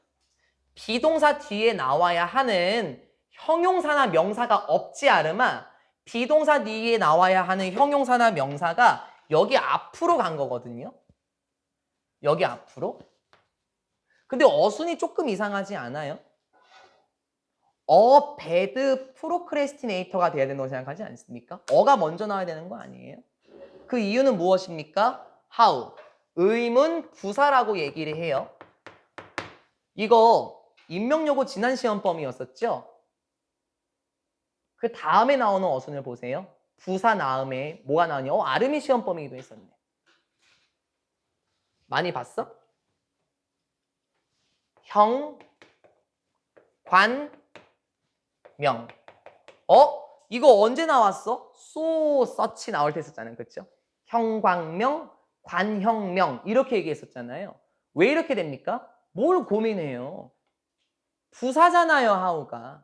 S1: 비동사 뒤에 나와야 하는 형용사나 명사가 없지 않으마 비동사 뒤에 나와야 하는 형용사나 명사가 여기 앞으로 간 거거든요. 여기 앞으로. 근데 어순이 조금 이상하지 않아요? bad procrastinator가 돼야 된다고 생각하지 않습니까? 어가 먼저 나와야 되는 거 아니에요? 그 이유는 무엇입니까? how. 의문 부사라고 얘기를 해요. 이거 인명여고 지난 시험 범위였었죠? 그 다음에 나오는 어순을 보세요. 부사 다음에 뭐가 나오냐? 아름이 시험 범위기도 했었네. 많이 봤어? 형, 관, 명. 이거 언제 나왔어? so, such 나올 때 했었잖아요. 그렇죠? 형광명, 관형명 이렇게 얘기했었잖아요. 왜 이렇게 됩니까? 뭘 고민해요? 부사잖아요, 하우가.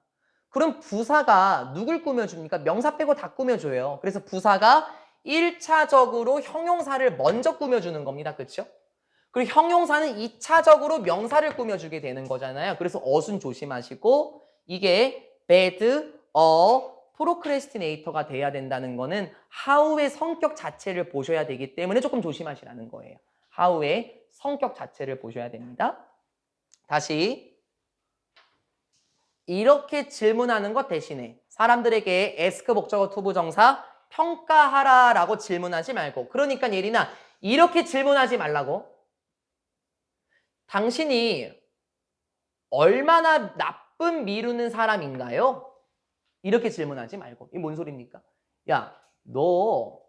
S1: 그럼 부사가 누굴 꾸며줍니까? 명사 빼고 다 꾸며줘요. 그래서 부사가 1차적으로 형용사를 먼저 꾸며주는 겁니다. 그렇죠? 그리고 형용사는 2차적으로 명사를 꾸며주게 되는 거잖아요. 그래서 어순 조심하시고 이게 bad, procrastinator가 돼야 된다는 거는 how의 성격 자체를 보셔야 되기 때문에 조금 조심하시라는 거예요. how의 성격 자체를 보셔야 됩니다. 다시 이렇게 질문하는 것 대신에 사람들에게 ask 목적어 to 부정사 평가하라라고 질문하지 말고 그러니까 예린아 이렇게 질문하지 말라고 당신이 얼마나 나쁜 미루는 사람인가요? 이렇게 질문하지 말고 이게 뭔 소리입니까? 야, 너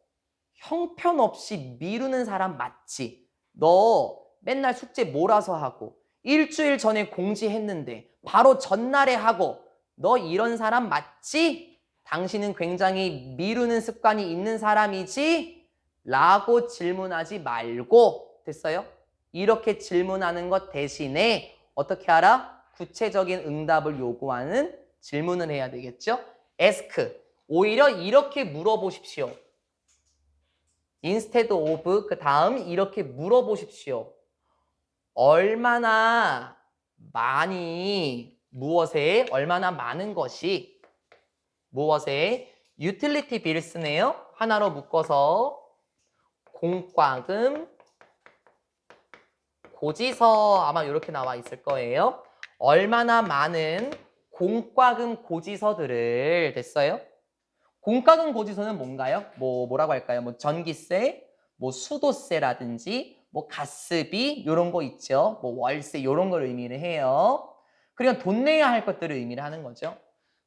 S1: 형편없이 미루는 사람 맞지? 너 맨날 숙제 몰아서 하고 일주일 전에 공지했는데 바로 전날에 하고 너 이런 사람 맞지? 당신은 굉장히 미루는 습관이 있는 사람이지? 라고 질문하지 말고 됐어요? 이렇게 질문하는 것 대신에 어떻게 하라? 구체적인 응답을 요구하는 질문을 해야 되겠죠? ask. 오히려 이렇게 물어보십시오. instead of 그 다음 이렇게 물어보십시오. 얼마나 많이 무엇에 얼마나 많은 것이 무엇에 utility bills네요. 하나로 묶어서 공과금 고지서 아마 이렇게 나와 있을 거예요. 얼마나 많은 공과금 고지서들을 됐어요? 공과금 고지서는 뭔가요? 뭐라고 할까요? 뭐 전기세, 뭐 수도세라든지 뭐 가스비 이런 거 있죠. 뭐 월세 이런 걸 의미를 해요. 그러니까 돈 내야 할 것들을 의미를 하는 거죠.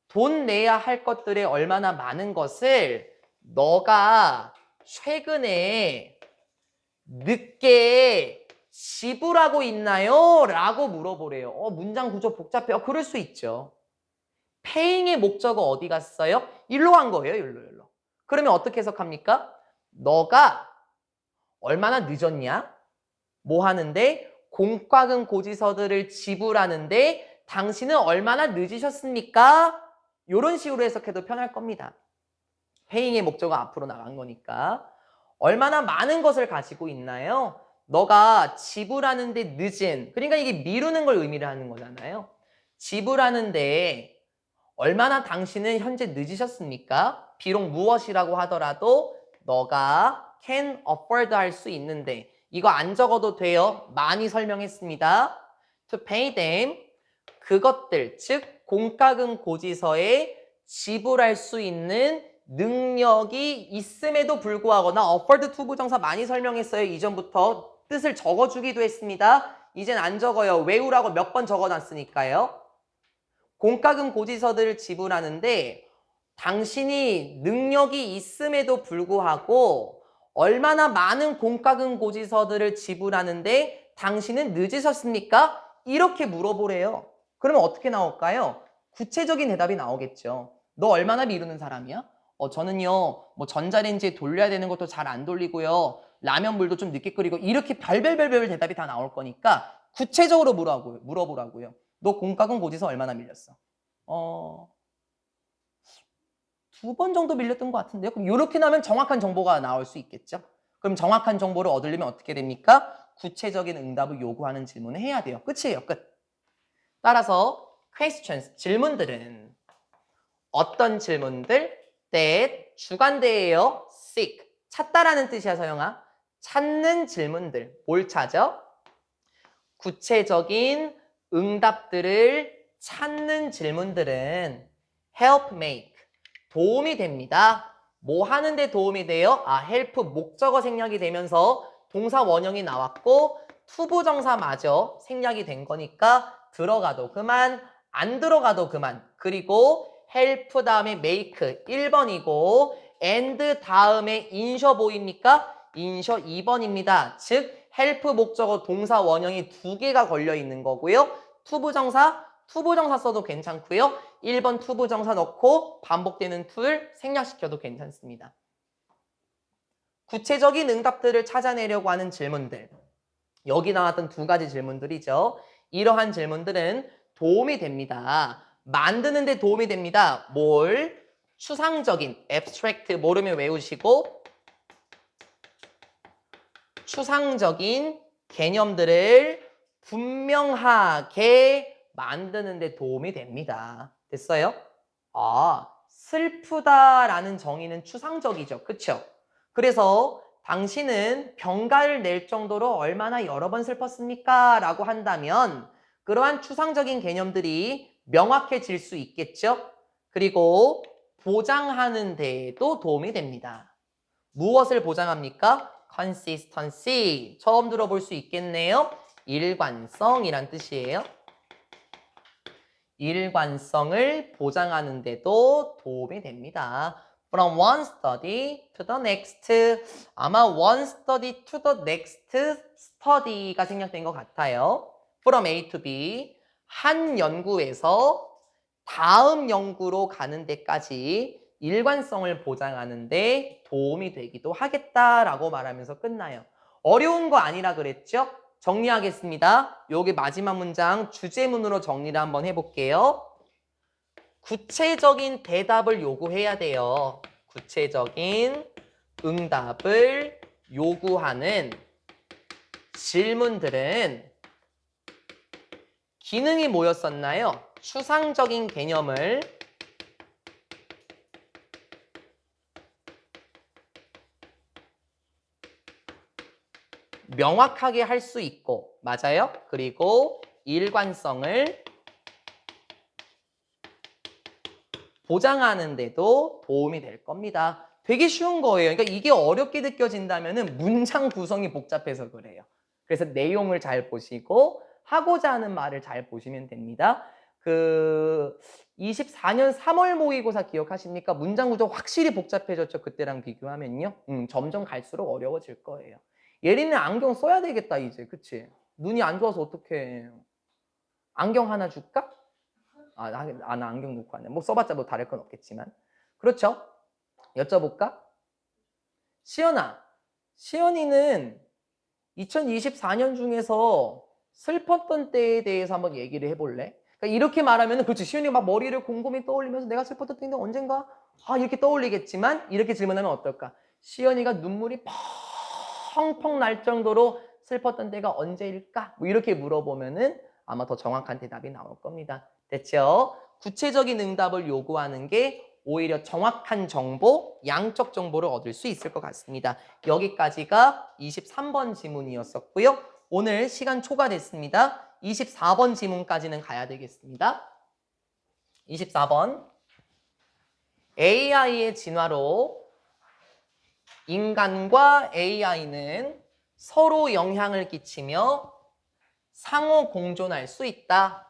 S1: 돈 내야 할 것들의 얼마나 많은 것을 너가 최근에 늦게 지불하고 있나요? 라고 물어보래요. 문장 구조 복잡해요. 그럴 수 있죠. paying의 목적어 어디 갔어요? 일로 간 거예요. 일로. 그러면 어떻게 해석합니까? 너가 얼마나 늦었냐? 뭐 하는데? 공과금 고지서들을 지불하는데 당신은 얼마나 늦으셨습니까? 이런 식으로 해석해도 편할 겁니다. paying의 목적어 앞으로 나간 거니까. 얼마나 많은 것을 가지고 있나요? 너가 지불하는데 늦은, 그러니까 이게 미루는 걸 의미를 하는 거잖아요. 지불하는데 얼마나 당신은 현재 늦으셨습니까? 비록 무엇이라고 하더라도 너가 can afford 할 수 있는데 이거 안 적어도 돼요. 많이 설명했습니다. To pay them 그것들 즉 공과금 고지서에 지불할 수 있는 능력이 있음에도 불구하거나 afford to 부정사 많이 설명했어요. 이전부터 뜻을 적어주기도 했습니다. 이젠 안 적어요. 외우라고 몇 번 적어놨으니까요. 공과금 고지서들을 지불하는데 당신이 능력이 있음에도 불구하고 얼마나 많은 공과금 고지서들을 지불하는데 당신은 늦으셨습니까? 이렇게 물어보래요. 그러면 어떻게 나올까요? 구체적인 대답이 나오겠죠. 너 얼마나 미루는 사람이야? 저는요, 뭐 전자레인지에 돌려야 되는 것도 잘 안 돌리고요. 라면 물도 좀 늦게 끓이고 이렇게 별별 대답이 다 나올 거니까 구체적으로 물어보라고요. 너 공과금 고지서 얼마나 밀렸어? 2번 정도 밀렸던 것 같은데요. 그럼 이렇게 나면 정확한 정보가 나올 수 있겠죠. 그럼 정확한 정보를 얻으려면 어떻게 됩니까? 구체적인 응답을 요구하는 질문을 해야 돼요. 끝이에요. 끝. 따라서 questions, 질문들은 어떤 질문들? that, 주관대예요. seek, 찾다라는 뜻이야, 서영아. 찾는 질문들. 뭘 찾아? 구체적인 응답들을 찾는 질문들은 help make, 도움이 됩니다. 뭐 하는데 도움이 돼요? help 목적어 생략이 되면서 동사 원형이 나왔고 투부정사마저 생략이 된 거니까 들어가도 그만, 안 들어가도 그만. 그리고 help 다음에 make 1번이고 and 다음에 인셔 보입니까? 인셔 2번입니다. 즉 help 목적어 동사 원형이 2개가 걸려 있는 거고요. 투부정사 써도 괜찮고요. 1번 투부정사 넣고 반복되는 툴 생략시켜도 괜찮습니다. 구체적인 응답들을 찾아내려고 하는 질문들. 여기 나왔던 두 가지 질문들이죠. 이러한 질문들은 도움이 됩니다. 만드는 데 도움이 됩니다. 뭘? 추상적인, abstract 모르면 외우시고 추상적인 개념들을 분명하게 만드는 데 도움이 됩니다. 됐어요? 슬프다라는 정의는 추상적이죠. 그쵸? 그래서 당신은 병가를 낼 정도로 얼마나 여러 번 슬펐습니까? 라고 한다면 그러한 추상적인 개념들이 명확해질 수 있겠죠? 그리고 보장하는 데에도 도움이 됩니다. 무엇을 보장합니까? consistency. 처음 들어볼 수 있겠네요. 일관성이란 뜻이에요. 일관성을 보장하는 데도 도움이 됩니다. From one study to the next. 아마 one study to the next study가 생략된 것 같아요. From A to B. 한 연구에서 다음 연구로 가는 데까지 일관성을 보장하는 데 도움이 되기도 하겠다라고 말하면서 끝나요. 어려운 거 아니라 그랬죠? 정리하겠습니다. 여기 마지막 문장 주제문으로 정리를 한번 해볼게요. 구체적인 대답을 요구해야 돼요. 구체적인 응답을 요구하는 질문들은 기능이 뭐였었나요? 추상적인 개념을 명확하게 할 수 있고, 맞아요? 그리고 일관성을 보장하는 데도 도움이 될 겁니다. 되게 쉬운 거예요. 그러니까 이게 어렵게 느껴진다면 문장 구성이 복잡해서 그래요. 그래서 내용을 잘 보시고 하고자 하는 말을 잘 보시면 됩니다. 24년 3월 모의고사 기억하십니까? 문장 구조 확실히 복잡해졌죠. 그때랑 비교하면요. 점점 갈수록 어려워질 거예요. 예린이는 안경 써야 되겠다 이제. 그치? 눈이 안 좋아서 어떡해. 안경 하나 줄까? 나 안경 놓고 왔네. 뭐 써봤자 뭐 다를 건 없겠지만. 그렇죠? 여쭤볼까? 시연아, 시연이는 2024년 중에서 슬펐던 때에 대해서 한번 얘기를 해볼래? 그러니까 이렇게 말하면 그렇지. 시연이가 막 머리를 곰곰이 떠올리면서 내가 슬펐던 때인데 언젠가 이렇게 떠올리겠지만 이렇게 질문하면 어떨까? 시연이가 눈물이 펑펑 날 정도로 슬펐던 때가 언제일까? 뭐 이렇게 물어보면은 아마 더 정확한 대답이 나올 겁니다. 됐죠? 구체적인 응답을 요구하는 게 오히려 정확한 정보, 양적 정보를 얻을 수 있을 것 같습니다. 여기까지가 23번 지문이었었고요. 오늘 시간 초과됐습니다. 24번 지문까지는 가야 되겠습니다. 24번. AI의 진화로 인간과 AI는 서로 영향을 끼치며 상호 공존할 수 있다.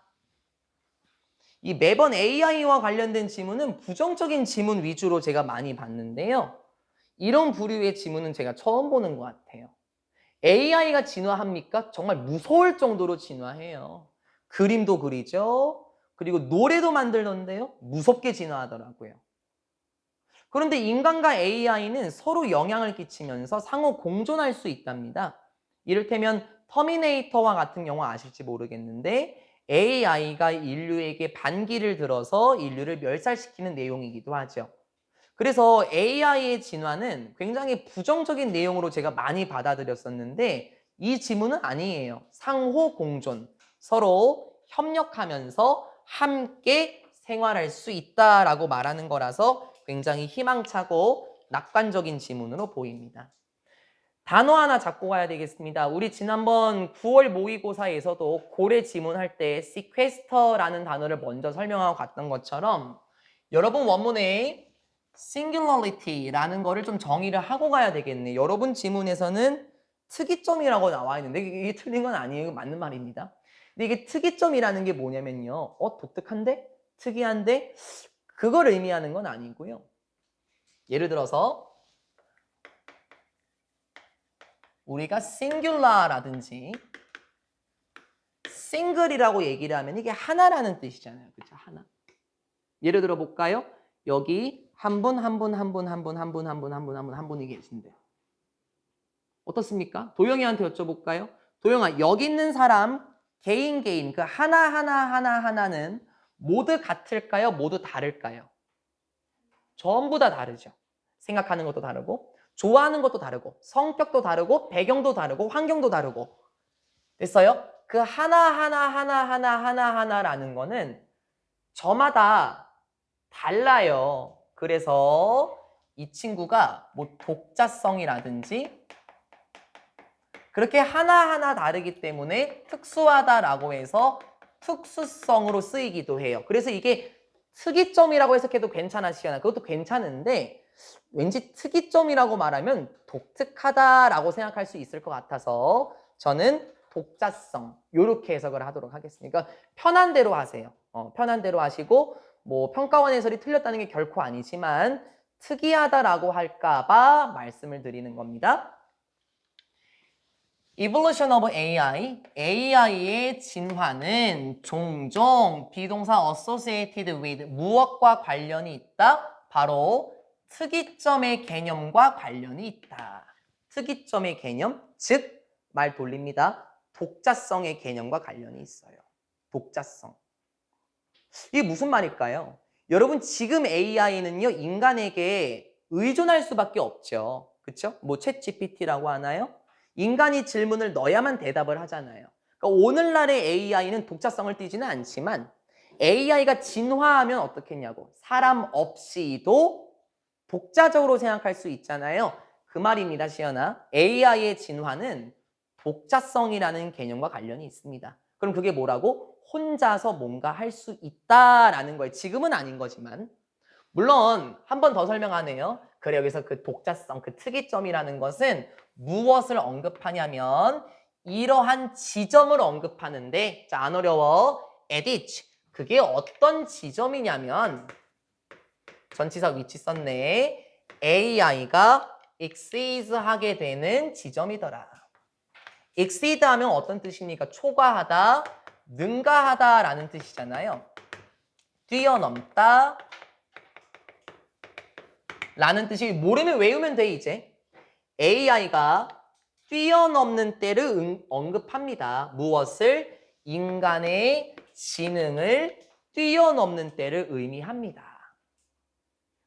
S1: 이 매번 AI와 관련된 지문은 부정적인 지문 위주로 제가 많이 봤는데요. 이런 부류의 지문은 제가 처음 보는 것 같아요. AI가 진화합니까? 정말 무서울 정도로 진화해요. 그림도 그리죠. 그리고 노래도 만들던데요. 무섭게 진화하더라고요. 그런데 인간과 AI는 서로 영향을 끼치면서 상호 공존할 수 있답니다. 이를테면 터미네이터와 같은 영화 아실지 모르겠는데 AI가 인류에게 반기를 들어서 인류를 멸살시키는 내용이기도 하죠. 그래서 AI의 진화는 굉장히 부정적인 내용으로 제가 많이 받아들였었는데 이 지문은 아니에요. 상호 공존, 서로 협력하면서 함께 생활할 수 있다라고 말하는 거라서 굉장히 희망차고 낙관적인 지문으로 보입니다. 단어 하나 잡고 가야 되겠습니다. 우리 지난번 9월 모의고사에서도 고래 지문할 때 sequester라는 단어를 먼저 설명하고 갔던 것처럼 여러분 원문에 singularity라는 거를 좀 정의를 하고 가야 되겠네. 여러분 지문에서는 특이점이라고 나와 있는데 이게 틀린 건 아니에요. 이거 맞는 말입니다. 근데 이게 특이점이라는 게 뭐냐면요. 독특한데? 특이한데? 그걸 의미하는 건 아니고요. 예를 들어서 우리가 singular라든지 single이라고 얘기를 하면 이게 하나라는 뜻이잖아요. 그렇죠? 하나. 예를 들어 볼까요? 여기 한 분, 한 분, 한 분, 한 분, 한 분, 한 분, 한 분, 한 분, 한 분이 계신데 어떻습니까? 도영이한테 여쭤볼까요? 도영아, 여기 있는 사람 개인 그 하나는 모두 같을까요? 모두 다를까요? 전부 다 다르죠. 생각하는 것도 다르고 좋아하는 것도 다르고 성격도 다르고 배경도 다르고 환경도 다르고. 됐어요? 그 하나라는 거는 저마다 달라요. 그래서 이 친구가 뭐 독자성이라든지 그렇게 하나하나 다르기 때문에 특수하다라고 해서 특수성으로 쓰이기도 해요. 그래서 이게 특이점이라고 해석해도 괜찮아, 시연아. 그것도 괜찮은데 왠지 특이점이라고 말하면 독특하다라고 생각할 수 있을 것 같아서 저는 독자성 이렇게 해석을 하도록 하겠습니다. 그러니까 편한 대로 하세요. 편한 대로 하시고 뭐 평가원 해설이 틀렸다는 게 결코 아니지만 특이하다라고 할까 봐 말씀을 드리는 겁니다. Evolution of AI, AI의 진화는 종종 비동사 associated with 무엇과 관련이 있다? 바로 특이점의 개념과 관련이 있다. 특이점의 개념, 즉 말 돌립니다. 독자성의 개념과 관련이 있어요. 독자성. 이게 무슨 말일까요? 여러분 지금 AI는요 인간에게 의존할 수밖에 없죠. 그렇죠? 뭐 챗GPT라고 하나요? 인간이 질문을 넣어야만 대답을 하잖아요. 그러니까 오늘날의 AI는 독자성을 띠지는 않지만 AI가 진화하면 어떻겠냐고. 사람 없이도 독자적으로 생각할 수 있잖아요. 그 말입니다, 시연아. AI의 진화는 독자성이라는 개념과 관련이 있습니다. 그럼 그게 뭐라고? 혼자서 뭔가 할 수 있다라는 거예요. 지금은 아닌 거지만. 물론 한 번 더 설명하네요. 그래 여기서 그 독자성, 그 특이점이라는 것은 무엇을 언급하냐면 이러한 지점을 언급하는데 자, 안 어려워. at each. 그게 어떤 지점이냐면 전치사 위치 썼네. AI가 exceed 하게 되는 지점이더라. exceed 하면 어떤 뜻입니까? 초과하다, 능가하다라는 뜻이잖아요. 뛰어넘다 라는 뜻이 모르면 외우면 돼 이제. AI가 뛰어넘는 때를 언급합니다. 무엇을? 인간의 지능을 뛰어넘는 때를 의미합니다.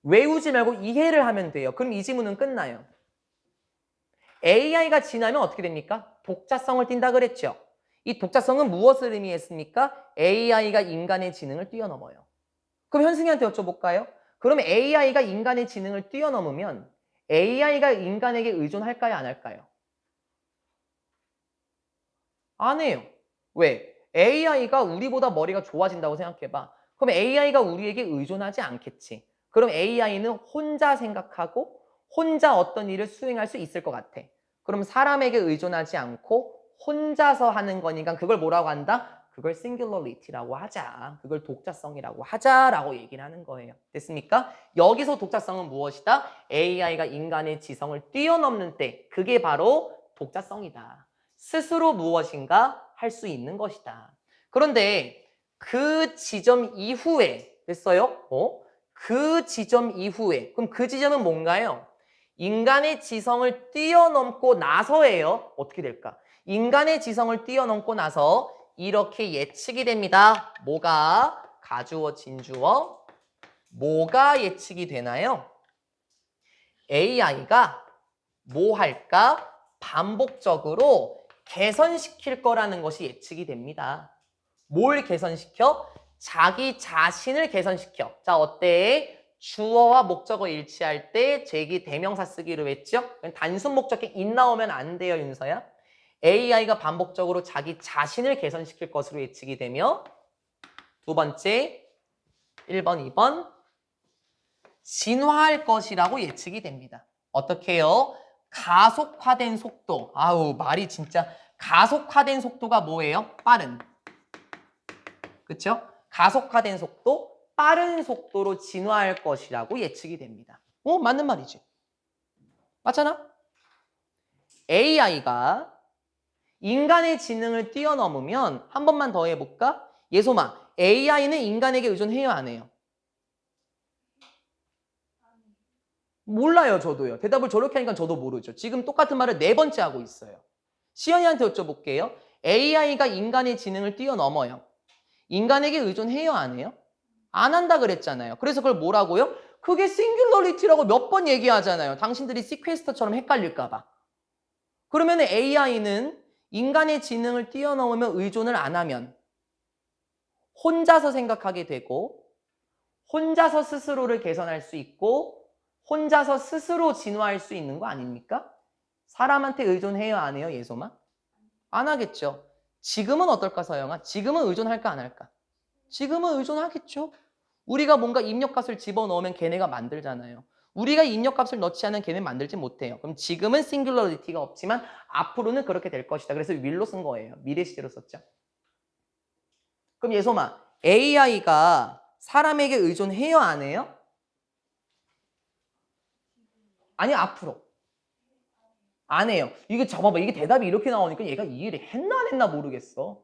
S1: 외우지 말고 이해를 하면 돼요. 그럼 이 지문은 끝나요. AI가 진화하면 어떻게 됩니까? 독자성을 띈다 그랬죠. 이 독자성은 무엇을 의미했습니까? AI가 인간의 지능을 뛰어넘어요. 그럼 현승이한테 여쭤볼까요? 그럼 AI가 인간의 지능을 뛰어넘으면 AI가 인간에게 의존할까요? 안 할까요? 안 해요. 왜? AI가 우리보다 머리가 좋아진다고 생각해봐. 그럼 AI가 우리에게 의존하지 않겠지. 그럼 AI는 혼자 생각하고 혼자 어떤 일을 수행할 수 있을 것 같아. 그럼 사람에게 의존하지 않고 혼자서 하는 거니까 그걸 뭐라고 한다? 그걸 singularity라고 하자. 그걸 독자성이라고 하자라고 얘기를 하는 거예요. 됐습니까? 여기서 독자성은 무엇이다? AI가 인간의 지성을 뛰어넘는 때 그게 바로 독자성이다. 스스로 무엇인가 할 수 있는 것이다. 그런데 그 지점 이후에 됐어요? 그 지점 이후에 그럼 그 지점은 뭔가요? 인간의 지성을 뛰어넘고 나서예요. 어떻게 될까? 인간의 지성을 뛰어넘고 나서 이렇게 예측이 됩니다. 뭐가? 가주어, 진주어. 뭐가 예측이 되나요? AI가 뭐 할까? 반복적으로 개선시킬 거라는 것이 예측이 됩니다. 뭘 개선시켜? 자기 자신을 개선시켜. 자, 어때? 주어와 목적어 일치할 때 제기 대명사 쓰기로 했죠? 단순 목적에 인 나오면 안 돼요, 윤서야. AI가 반복적으로 자기 자신을 개선시킬 것으로 예측이 되며 두 번째, 1번, 2번 진화할 것이라고 예측이 됩니다. 어떻게 해요? 가속화된 속도. 아우 말이 진짜 가속화된 속도가 뭐예요? 빠른. 그렇죠? 가속화된 속도, 빠른 속도로 진화할 것이라고 예측이 됩니다. 맞는 말이지. 맞잖아? AI가 인간의 지능을 뛰어넘으면 한 번만 더 해볼까? 예소마, AI는 인간에게 의존해요, 안 해요? 몰라요, 저도요. 대답을 저렇게 하니까 저도 모르죠. 지금 똑같은 말을 네 번째 하고 있어요. 시연이한테 여쭤볼게요. AI가 인간의 지능을 뛰어넘어요. 인간에게 의존해요, 안 해요? 안 한다 그랬잖아요. 그래서 그걸 뭐라고요? 그게 싱귤러리티라고 몇 번 얘기하잖아요. 당신들이 시퀘스터처럼 헷갈릴까 봐. 그러면 AI는 인간의 지능을 뛰어넘으면 의존을 안 하면 혼자서 생각하게 되고 혼자서 스스로를 개선할 수 있고 혼자서 스스로 진화할 수 있는 거 아닙니까? 사람한테 의존해요, 안 해요, 예소마? 안 하겠죠. 지금은 어떨까, 서영아? 지금은 의존할까, 안 할까? 지금은 의존하겠죠. 우리가 뭔가 입력값을 집어넣으면 걔네가 만들잖아요. 우리가 입력값을 넣지 않으면 걔네 만들지 못해요. 그럼 지금은 싱귤러리티가 없지만 앞으로는 그렇게 될 것이다. 그래서 will로 쓴 거예요. 미래 시제로 썼죠. 그럼 예소마, AI가 사람에게 의존해요, 안 해요? 아니, 앞으로. 안 해요. 이게 잡아봐. 이게 대답이 이렇게 나오니까 얘가 이해를 했나 안 했나 모르겠어.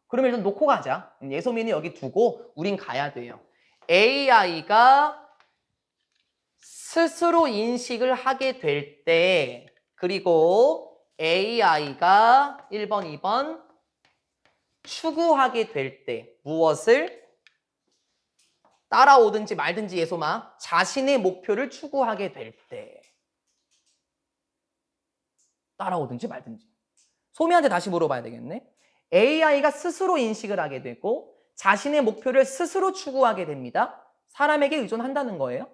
S1: 그러면 일단 놓고 가자. 예소민이 여기 두고 우린 가야 돼요. AI가 스스로 인식을 하게 될 때, 그리고 AI가 1번, 2번 추구하게 될 때 무엇을 따라오든지 말든지 예소마 자신의 목표를 추구하게 될 때 따라오든지 말든지 소미한테 다시 물어봐야 되겠네. AI가 스스로 인식을 하게 되고 자신의 목표를 스스로 추구하게 됩니다. 사람에게 의존한다는 거예요?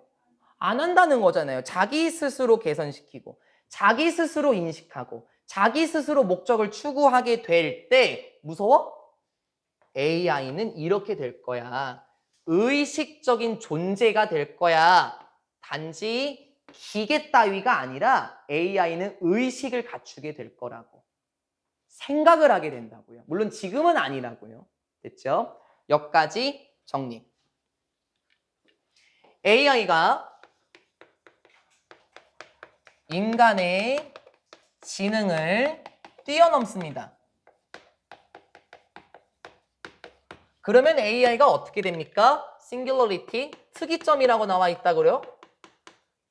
S1: 안 한다는 거잖아요. 자기 스스로 개선시키고 자기 스스로 인식하고 자기 스스로 목적을 추구하게 될 때 무서워? AI는 이렇게 될 거야. 의식적인 존재가 될 거야. 단지 기계 따위가 아니라 AI는 의식을 갖추게 될 거라고. 생각을 하게 된다고요. 물론 지금은 아니라고요. 됐죠? 여기까지 정리. AI가 인간의 지능을 뛰어넘습니다. 그러면 AI가 어떻게 됩니까? 싱귤러리티, 특이점이라고 나와 있다고요?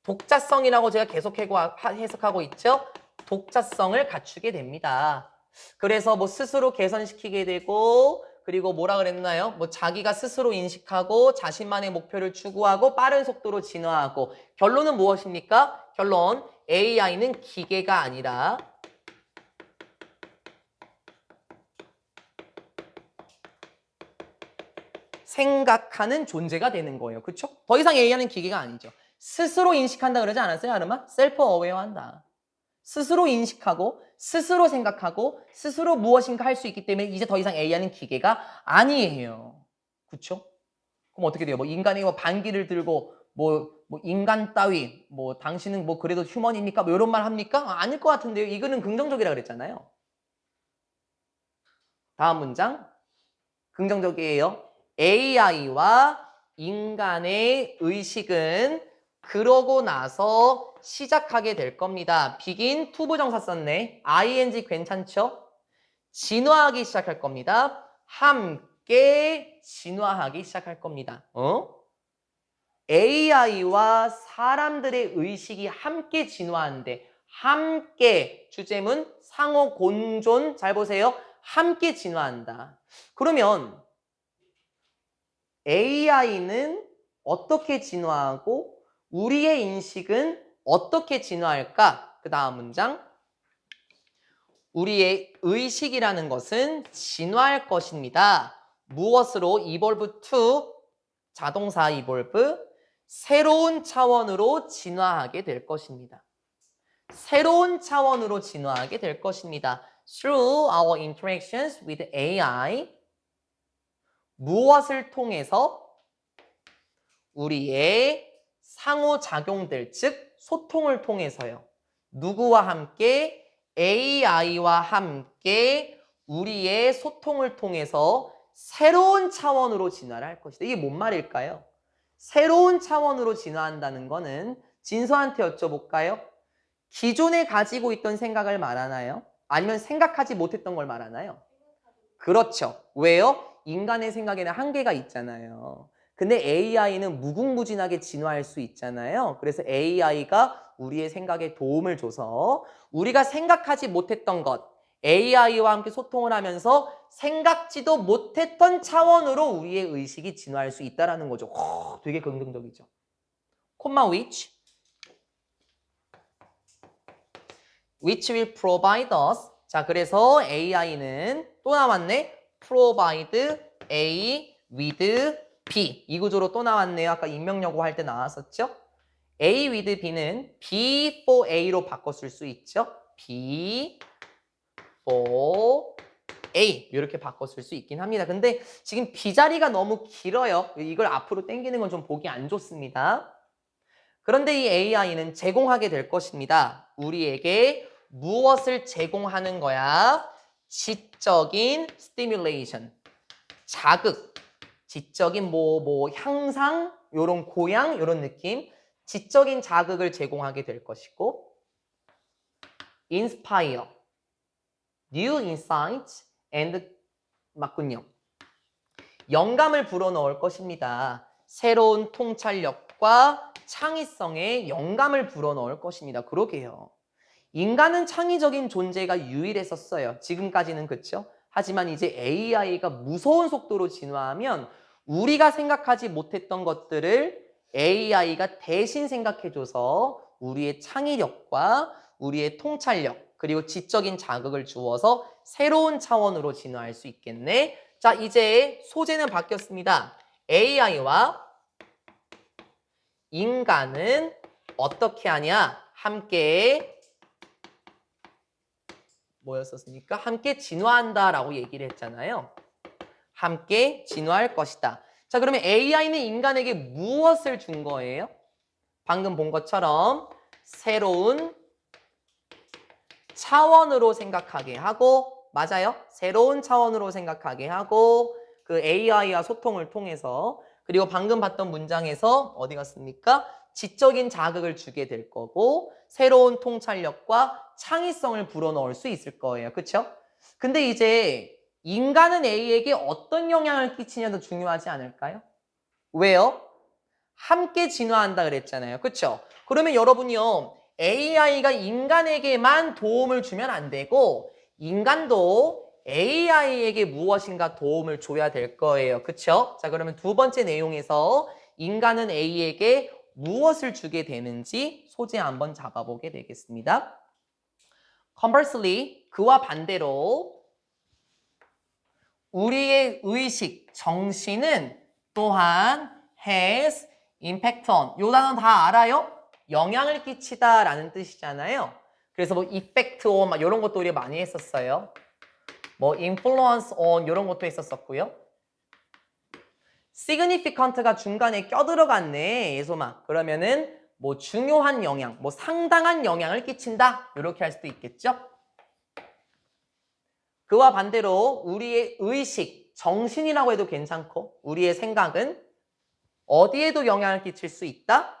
S1: 독자성이라고 제가 계속 해석하고 있죠? 독자성을 갖추게 됩니다. 그래서 뭐 스스로 개선시키게 되고 그리고 뭐라 그랬나요? 뭐 자기가 스스로 인식하고 자신만의 목표를 추구하고 빠른 속도로 진화하고 결론은 무엇입니까? 결론 AI는 기계가 아니라 생각하는 존재가 되는 거예요. 그렇죠? 더 이상 AI는 기계가 아니죠. 스스로 인식한다 그러지 않았어요, 아르마? 셀프 어웨어한다. 스스로 인식하고 스스로 생각하고 스스로 무엇인가 할 수 있기 때문에 이제 더 이상 AI는 기계가 아니에요. 그렇죠? 그럼 어떻게 돼요? 뭐 인간이 뭐 반기를 들고 뭐 인간 따위 뭐 당신은 뭐 그래도 휴먼입니까? 뭐 이런 말 합니까? 아닐 것 같은데요. 이거는 긍정적이라 그랬잖아요. 다음 문장 긍정적이에요. AI와 인간의 의식은 그러고 나서 시작하게 될 겁니다. begin 투부정사 썼네. ing 괜찮죠? 진화하기 시작할 겁니다. 함께 진화하기 시작할 겁니다. AI와 사람들의 의식이 함께 진화하는데 함께 주제문 상호 곤존 잘 보세요. 함께 진화한다. 그러면 AI는 어떻게 진화하고 우리의 인식은 어떻게 진화할까? 그 다음 문장. 우리의 의식이라는 것은 진화할 것입니다. 무엇으로? evolve to 자동사 evolve 새로운 차원으로 진화하게 될 것입니다. 새로운 차원으로 진화하게 될 것입니다. Through our interactions with AI 무엇을 통해서? 우리의 상호작용들, 즉 소통을 통해서요. 누구와 함께? AI와 함께 우리의 소통을 통해서 새로운 차원으로 진화를 할 것이다. 이게 뭔 말일까요? 새로운 차원으로 진화한다는 거는 진서한테 여쭤볼까요? 기존에 가지고 있던 생각을 말하나요? 아니면 생각하지 못했던 걸 말하나요? 그렇죠. 왜요? 인간의 생각에는 한계가 있잖아요. 근데 AI는 무궁무진하게 진화할 수 있잖아요. 그래서 AI가 우리의 생각에 도움을 줘서 우리가 생각하지 못했던 것, AI와 함께 소통을 하면서 생각지도 못했던 차원으로 우리의 의식이 진화할 수 있다는 거죠. 되게 긍정적이죠. 콤마 which will provide us. 자, 그래서 AI는 또 나왔네. provide A with B. 이 구조로 또 나왔네요. 아까 인명여고 할 때 나왔었죠? A with B는 B for A로 바꿔 쓸 수 있죠? B for A 이렇게 바꿔 쓸 수 있긴 합니다. 근데 지금 B 자리가 너무 길어요. 이걸 앞으로 당기는 건 좀 보기 안 좋습니다. 그런데 이 AI는 제공하게 될 것입니다. 우리에게 무엇을 제공하는 거야? 지적인 stimulation, 자극, 지적인 향상, 요런 고양, 요런 느낌, 지적인 자극을 제공하게 될 것이고 inspire, new insights and 맞군요. 영감을 불어넣을 것입니다. 새로운 통찰력과 창의성에 영감을 불어넣을 것입니다. 그러게요. 인간은 창의적인 존재가 유일했었어요. 지금까지는 그렇죠. 하지만 이제 AI가 무서운 속도로 진화하면 우리가 생각하지 못했던 것들을 AI가 대신 생각해줘서 우리의 창의력과 우리의 통찰력 그리고 지적인 자극을 주어서 새로운 차원으로 진화할 수 있겠네. 자, 이제 소재는 바뀌었습니다. AI와 인간은 어떻게 하냐? 함께 뭐였었습니까? 함께 진화한다라고 얘기를 했잖아요. 함께 진화할 것이다. 자, 그러면 AI는 인간에게 무엇을 준 거예요? 방금 본 것처럼 새로운 차원으로 생각하게 하고, 맞아요? 새로운 차원으로 생각하게 하고 그 AI와 소통을 통해서 그리고 방금 봤던 문장에서 어디 갔습니까? 지적인 자극을 주게 될 거고 새로운 통찰력과 창의성을 불어넣을 수 있을 거예요. 그렇죠? 근데 이제 인간은 A에게 어떤 영향을 끼치냐도 중요하지 않을까요? 왜요? 함께 진화한다 그랬잖아요. 그렇죠? 그러면 여러분이요. AI가 인간에게만 도움을 주면 안 되고 인간도 AI에게 무엇인가 도움을 줘야 될 거예요. 그렇죠? 자, 그러면 두 번째 내용에서 인간은 A에게 무엇을 주게 되는지 소재 한번 잡아보게 되겠습니다. Conversely, 그와 반대로 우리의 의식, 정신은 또한 has impact on. 요 단어 다 알아요? 영향을 끼치다 라는 뜻이잖아요. 그래서 뭐 effect on 막 이런 것도 우리 많이 했었어요. 뭐 influence on 이런 것도 했었었고요. significant가 중간에 껴들어갔네, 예소마. 그러면은 뭐 중요한 영향, 뭐 상당한 영향을 끼친다 이렇게 할 수도 있겠죠. 그와 반대로 우리의 의식, 정신이라고 해도 괜찮고 우리의 생각은 어디에도 영향을 끼칠 수 있다?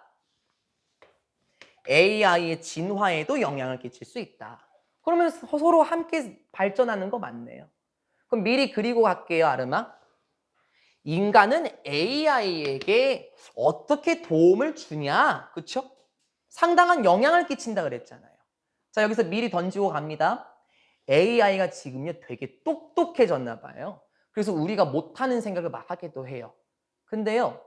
S1: AI의 진화에도 영향을 끼칠 수 있다. 그러면 서로 함께 발전하는 거 맞네요. 그럼 미리 그리고 갈게요, 아르마. 인간은 AI에게 어떻게 도움을 주냐? 그쵸? 상당한 영향을 끼친다 그랬잖아요. 자, 여기서 미리 던지고 갑니다. AI가 지금요 되게 똑똑해졌나 봐요. 그래서 우리가 못하는 생각을 막 하기도 해요. 근데요,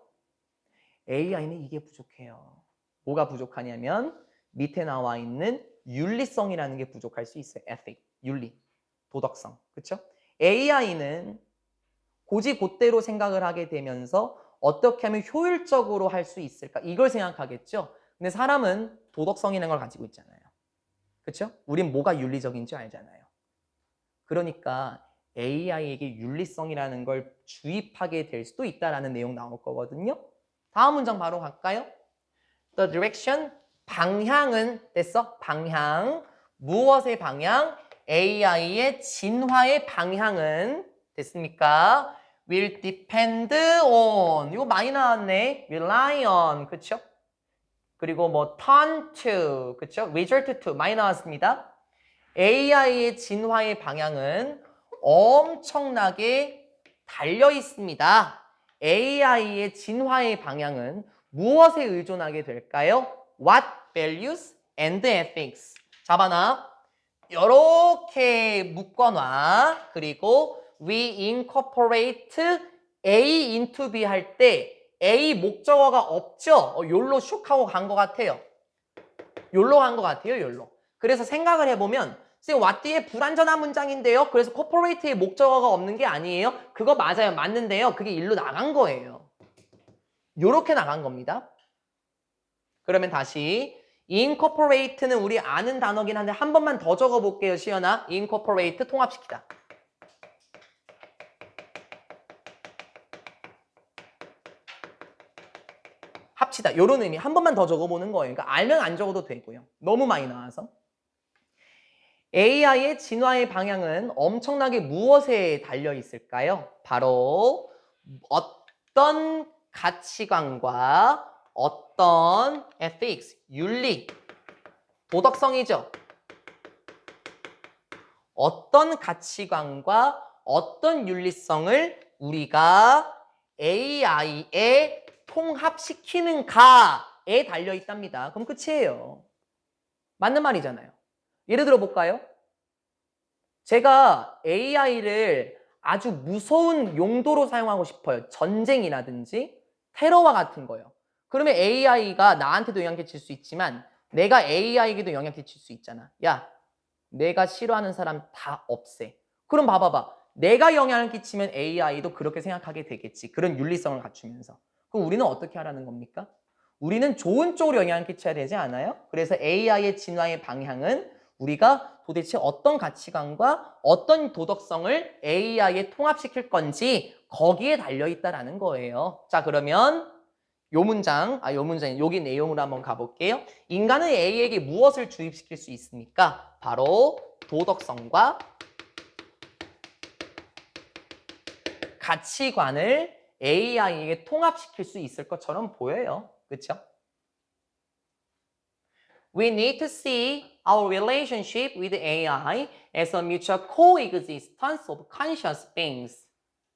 S1: AI는 이게 부족해요. 뭐가 부족하냐면 밑에 나와 있는 윤리성이라는 게 부족할 수 있어요. ethic, 윤리, 도덕성. 그렇죠? AI는 고지곧대로 생각을 하게 되면서 어떻게 하면 효율적으로 할 수 있을까? 이걸 생각하겠죠? 근데 사람은 도덕성이라는 걸 가지고 있잖아요. 그렇죠? 우린 뭐가 윤리적인지 알잖아요. 그러니까 AI에게 윤리성이라는 걸 주입하게 될 수도 있다라는 내용 나올 거거든요. 다음 문장 바로 갈까요? The direction, 방향은 됐어? 방향. 무엇의 방향? AI의 진화의 방향은 됐습니까? Will depend on. 이거 많이 나왔네. Rely on. 그쵸? 그리고 뭐 turn to. 그쵸? result to. 많이 나왔습니다. AI의 진화의 방향은 엄청나게 달려 있습니다. AI의 진화의 방향은 무엇에 의존하게 될까요? What values and ethics. 잡아놔. 이렇게 묶어놔. 그리고 we incorporate A into B 할 때 A 목적어가 없죠? 욜로 슉 하고 간 것 같아요. 욜로 한 것 같아요. 욜로. 그래서 생각을 해보면 선생님 what 뒤에 불완전한 문장인데요. 그래서 corporate의 목적어가 없는 게 아니에요. 그거 맞아요. 맞는데요. 그게 일로 나간 거예요. 요렇게 나간 겁니다. 그러면 다시 incorporate는 우리 아는 단어긴 한데 한 번만 더 적어볼게요. 시연아. incorporate 통합시키다. 합치다. 요런 의미 한 번만 더 적어보는 거예요. 그러니까 알면 안 적어도 되고요. 너무 많이 나와서. AI의 진화의 방향은 엄청나게 무엇에 달려 있을까요? 바로 어떤 가치관과 어떤 ethics, 윤리, 도덕성이죠. 어떤 가치관과 어떤 윤리성을 우리가 AI에 통합시키는가에 달려 있답니다. 그럼 끝이에요. 맞는 말이잖아요. 예를 들어 볼까요? 제가 AI를 아주 무서운 용도로 사용하고 싶어요. 전쟁이라든지 테러와 같은 거요. 그러면 AI가 나한테도 영향 끼칠 수 있지만 내가 AI에게도 영향 끼칠 수 있잖아. 야, 내가 싫어하는 사람 다 없애. 그럼 봐봐봐. 내가 영향을 끼치면 AI도 그렇게 생각하게 되겠지. 그런 윤리성을 갖추면서. 그럼 우리는 어떻게 하라는 겁니까? 우리는 좋은 쪽으로 영향을 끼쳐야 되지 않아요? 그래서 AI의 진화의 방향은 우리가 도대체 어떤 가치관과 어떤 도덕성을 AI에 통합시킬 건지 거기에 달려있다라는 거예요. 자, 그러면 요 문장, 여기 내용으로 한번 가볼게요. 인간은 A에게 무엇을 주입시킬 수 있습니까? 바로 도덕성과 가치관을 AI에게 통합시킬 수 있을 것처럼 보여요. 그렇죠? We need to see our relationship with AI as a mutual coexistence of conscious beings.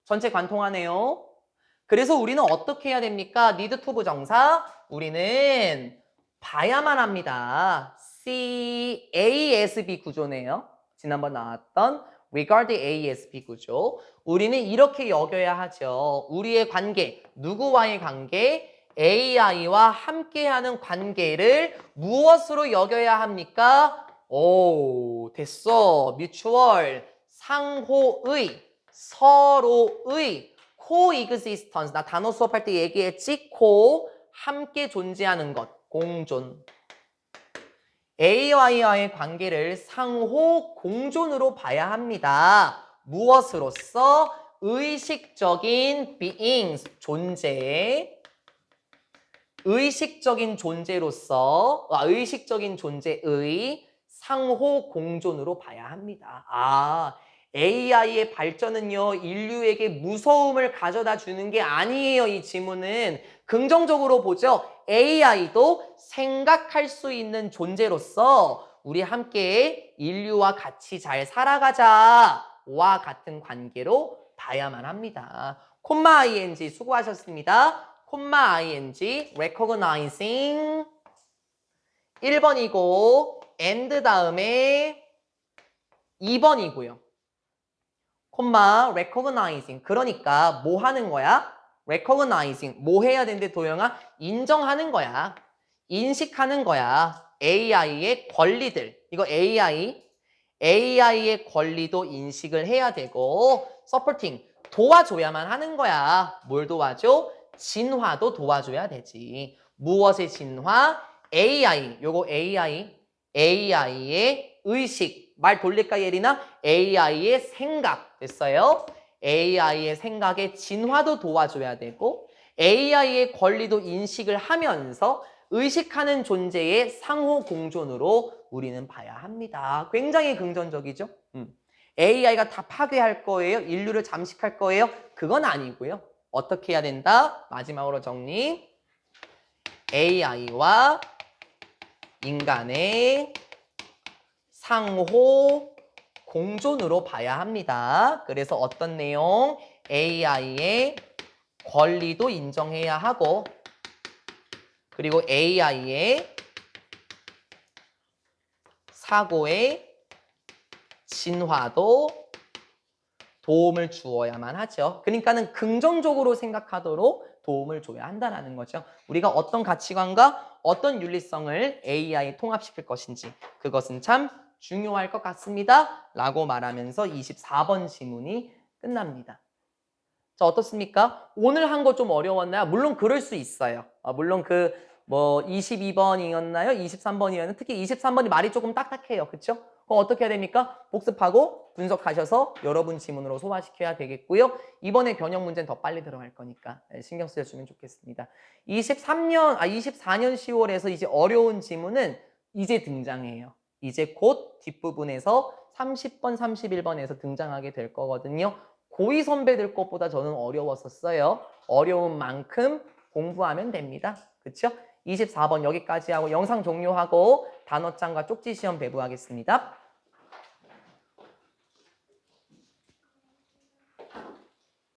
S1: 전체 관통하네요. 그래서 우리는 어떻게 해야 됩니까? need to 부정사. 우리는 봐야만 합니다. CASB 구조네요. 지난번 나왔던 regard ASB 구조. 우리는 이렇게 여겨야 하죠. 우리의 관계, 누구와의 관계? AI와 함께하는 관계를 무엇으로 여겨야 합니까? 오, 됐어. mutual, 상호의, 서로의 coexistence. 나 단어 수업할 때 얘기했지? 함께 존재하는 것, 공존. AI와의 관계를 상호 공존으로 봐야 합니다. 무엇으로써? 의식적인 beings, 존재. 의식적인 존재로서, 의식적인 존재의 상호 공존으로 봐야 합니다. 아, AI의 발전은요, 인류에게 무서움을 가져다 주는 게 아니에요, 이 지문은. 긍정적으로 보죠. AI도 생각할 수 있는 존재로서 우리 함께 인류와 같이 잘 살아가자와 같은 관계로 봐야만 합니다. 콤마 ing 수고하셨습니다. 콤마 ing recognizing 1번이고 and 다음에 2번이고요. 콤마 recognizing 그러니까 뭐 하는 거야? recognizing 뭐 해야 되는데 도영아? 인정하는 거야. 인식하는 거야. AI의 권리들. 이거 AI의 권리도 인식을 해야 되고 supporting 도와줘야만 하는 거야. 뭘 도와줘? 진화도 도와줘야 되지. 무엇의 진화? AI. 요거 AI의 의식. 말 돌릴까 예린아? AI의 생각. 됐어요? AI의 생각의 진화도 도와줘야 되고 AI의 권리도 인식을 하면서 의식하는 존재의 상호 공존으로 우리는 봐야 합니다. 굉장히 긍정적이죠? AI가 다 파괴할 거예요? 인류를 잠식할 거예요? 그건 아니고요. 어떻게 해야 된다? 마지막으로 정리. AI와 인간의 상호 공존으로 봐야 합니다. 그래서 어떤 내용? AI의 권리도 인정해야 하고 그리고 AI의 사고의 진화도 도움을 주어야만 하죠. 그러니까는 긍정적으로 생각하도록 도움을 줘야 한다는 거죠. 우리가 어떤 가치관과 어떤 윤리성을 AI에 통합시킬 것인지 그것은 참 중요할 것 같습니다. 라고 말하면서 24번 지문이 끝납니다. 자, 어떻습니까? 오늘 한 거 좀 어려웠나요? 물론 그럴 수 있어요. 물론 22번이었나요? 23번이었나요? 특히 23번이 말이 조금 딱딱해요. 그쵸? 그럼 어떻게 해야 됩니까? 복습하고 분석하셔서 여러분 지문으로 소화시켜야 되겠고요. 이번에 변형 문제는 더 빨리 들어갈 거니까 신경 쓰여주면 좋겠습니다. 24년 10월에서 이제 어려운 지문은 이제 등장해요. 이제 곧 뒷부분에서 30번, 31번에서 등장하게 될 거거든요. 고2 선배들 것보다 저는 어려웠었어요. 어려운 만큼 공부하면 됩니다. 그쵸? 24번 여기까지 하고 영상 종료하고 단어장과 쪽지 시험 배부하겠습니다.